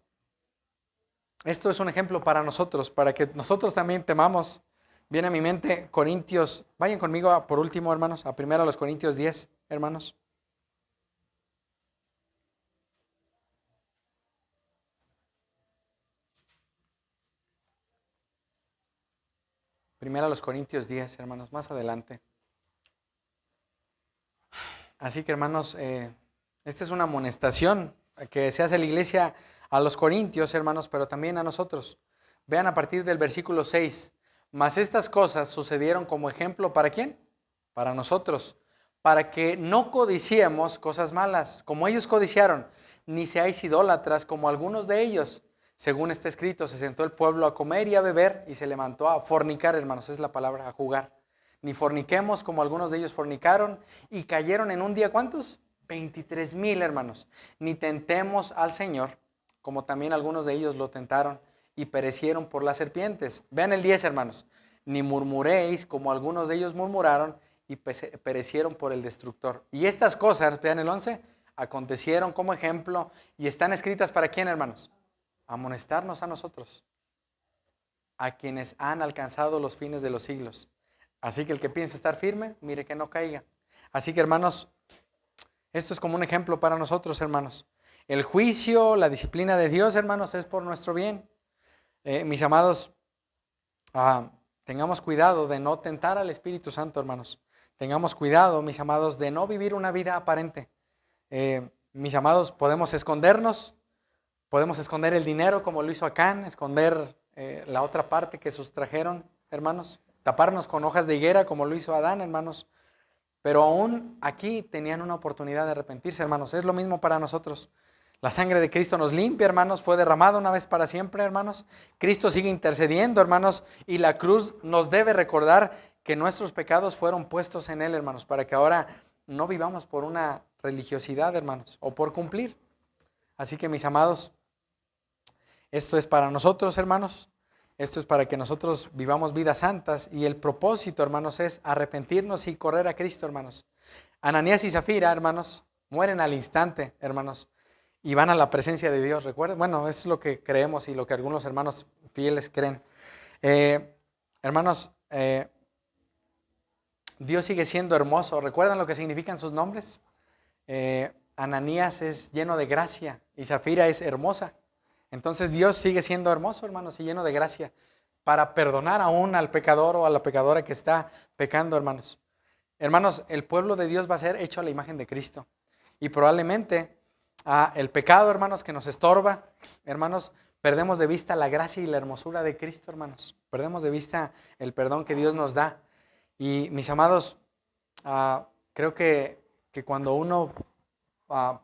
esto es un ejemplo para nosotros, para que nosotros también temamos. Viene a mi mente Corintios, vayan conmigo por último, hermanos, a 1 Corintios 10, hermanos? Primero a los Corintios 10, hermanos, más adelante. Así que, hermanos, esta es una amonestación que se hace a la iglesia, a los corintios, hermanos, pero también a nosotros. Vean a partir del versículo 6. Mas estas cosas sucedieron como ejemplo, ¿para quién? Para nosotros, para que no codiciemos cosas malas, como ellos codiciaron, ni seáis idólatras como algunos de ellos. Según está escrito, se sentó el pueblo a comer y a beber y se levantó a fornicar, hermanos, es la palabra, a jugar. Ni forniquemos como algunos de ellos fornicaron y cayeron en un día, ¿cuántos? 23,000, hermanos. Ni tentemos al Señor, como también algunos de ellos lo tentaron y perecieron por las serpientes. Vean el 10, hermanos. Ni murmuréis como algunos de ellos murmuraron y perecieron por el destructor. Y estas cosas, vean el 11, acontecieron como ejemplo y están escritas ¿para quién, hermanos? Amonestarnos a nosotros, a quienes han alcanzado los fines de los siglos. Así que el que piense estar firme, mire que no caiga. Así que, hermanos, esto es como un ejemplo para nosotros, hermanos. El juicio, la disciplina de Dios, hermanos, es por nuestro bien. Mis amados, tengamos cuidado de no tentar al Espíritu Santo, hermanos. Tengamos cuidado, mis amados, de no vivir una vida aparente. Mis amados, podemos escondernos, podemos esconder el dinero como lo hizo Acán, esconder la otra parte que sustrajeron, hermanos. Taparnos con hojas de higuera como lo hizo Adán, hermanos. Pero aún aquí tenían una oportunidad de arrepentirse, hermanos. Es lo mismo para nosotros. La sangre de Cristo nos limpia, hermanos. Fue derramada una vez para siempre, hermanos. Cristo sigue intercediendo, hermanos. Y la cruz nos debe recordar que nuestros pecados fueron puestos en Él, hermanos. Para que ahora no vivamos por una religiosidad, hermanos. O por cumplir. Así que, mis amados, esto es para nosotros, hermanos. Esto es para que nosotros vivamos vidas santas y el propósito, hermanos, es arrepentirnos y correr a Cristo, hermanos. Ananías y Zafira, hermanos, mueren al instante, hermanos, y van a la presencia de Dios, ¿recuerdan? Bueno, es lo que creemos y lo que algunos hermanos fieles creen. Hermanos, Dios sigue siendo hermoso. ¿Recuerdan lo que significan sus nombres? Ananías es lleno de gracia y Zafira es hermosa. Entonces Dios sigue siendo hermoso, hermanos, y lleno de gracia para perdonar aún al pecador o a la pecadora que está pecando, hermanos. Hermanos, el pueblo de Dios va a ser hecho a la imagen de Cristo. Y probablemente el pecado, hermanos, que nos estorba, hermanos, perdemos de vista la gracia y la hermosura de Cristo, hermanos. Perdemos de vista el perdón que Dios nos da. Y mis amados, creo que cuando uno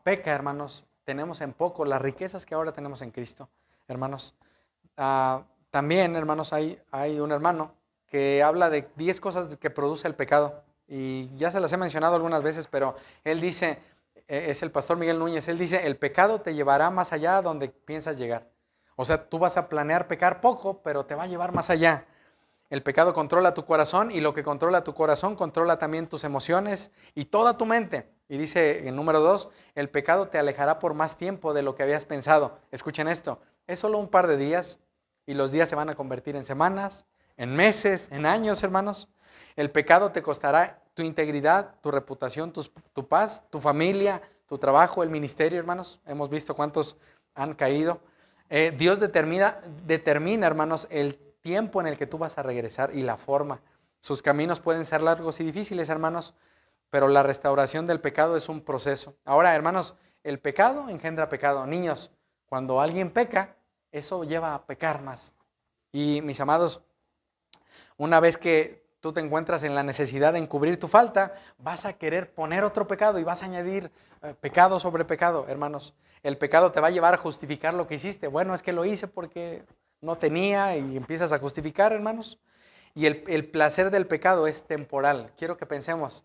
peca, hermanos, tenemos en poco las riquezas que ahora tenemos en Cristo, hermanos. También, hermanos, hay un hermano que habla de 10 cosas que produce el pecado. Y ya se las he mencionado algunas veces, pero él dice, es el pastor Miguel Núñez, él dice, el pecado te llevará más allá donde piensas llegar. O sea, tú vas a planear pecar poco, pero te va a llevar más allá. El pecado controla tu corazón y lo que controla tu corazón controla también tus emociones y toda tu mente. Y dice en número 2, el pecado te alejará por más tiempo de lo que habías pensado. Escuchen esto, es solo un par de días y los días se van a convertir en semanas, en meses, en años, hermanos. El pecado te costará tu integridad, tu reputación, tu paz, tu familia, tu trabajo, el ministerio, hermanos. Hemos visto cuántos han caído. Dios determina, hermanos, el tiempo en el que tú vas a regresar y la forma. Sus caminos pueden ser largos y difíciles, hermanos, pero la restauración del pecado es un proceso. Ahora, hermanos, el pecado engendra pecado. Niños, cuando alguien peca, eso lleva a pecar más. Y mis amados, una vez que tú te encuentras en la necesidad de encubrir tu falta, vas a querer poner otro pecado y vas a añadir pecado sobre pecado, hermanos. El pecado te va a llevar a justificar lo que hiciste. Bueno, es que lo hice porque no tenía y empiezas a justificar, hermanos. Y el placer del pecado es temporal. Quiero que pensemos,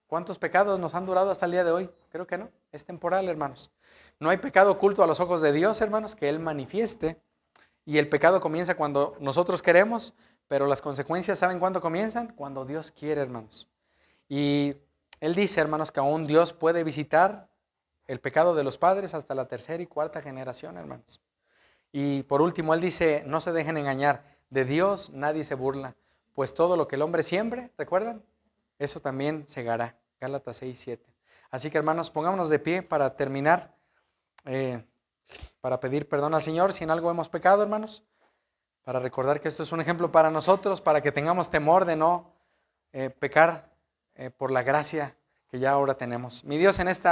¿cuántos pecados nos han durado hasta el día de hoy? Creo que no, es temporal, hermanos. No hay pecado oculto a los ojos de Dios, hermanos, que Él manifieste. Y el pecado comienza cuando nosotros queremos, pero las consecuencias, ¿saben cuándo comienzan? Cuando Dios quiere, hermanos. Y Él dice, hermanos, que aún Dios puede visitar el pecado de los padres hasta la tercera y cuarta generación, hermanos. Y por último, Él dice, no se dejen engañar, de Dios nadie se burla, pues todo lo que el hombre siembre, ¿recuerdan? Eso también segará. Gálatas 6:7. Así que hermanos, pongámonos de pie para terminar, para pedir perdón al Señor si en algo hemos pecado, hermanos, para recordar que esto es un ejemplo para nosotros, para que tengamos temor de no pecar por la gracia que ya ahora tenemos. Mi Dios, en esta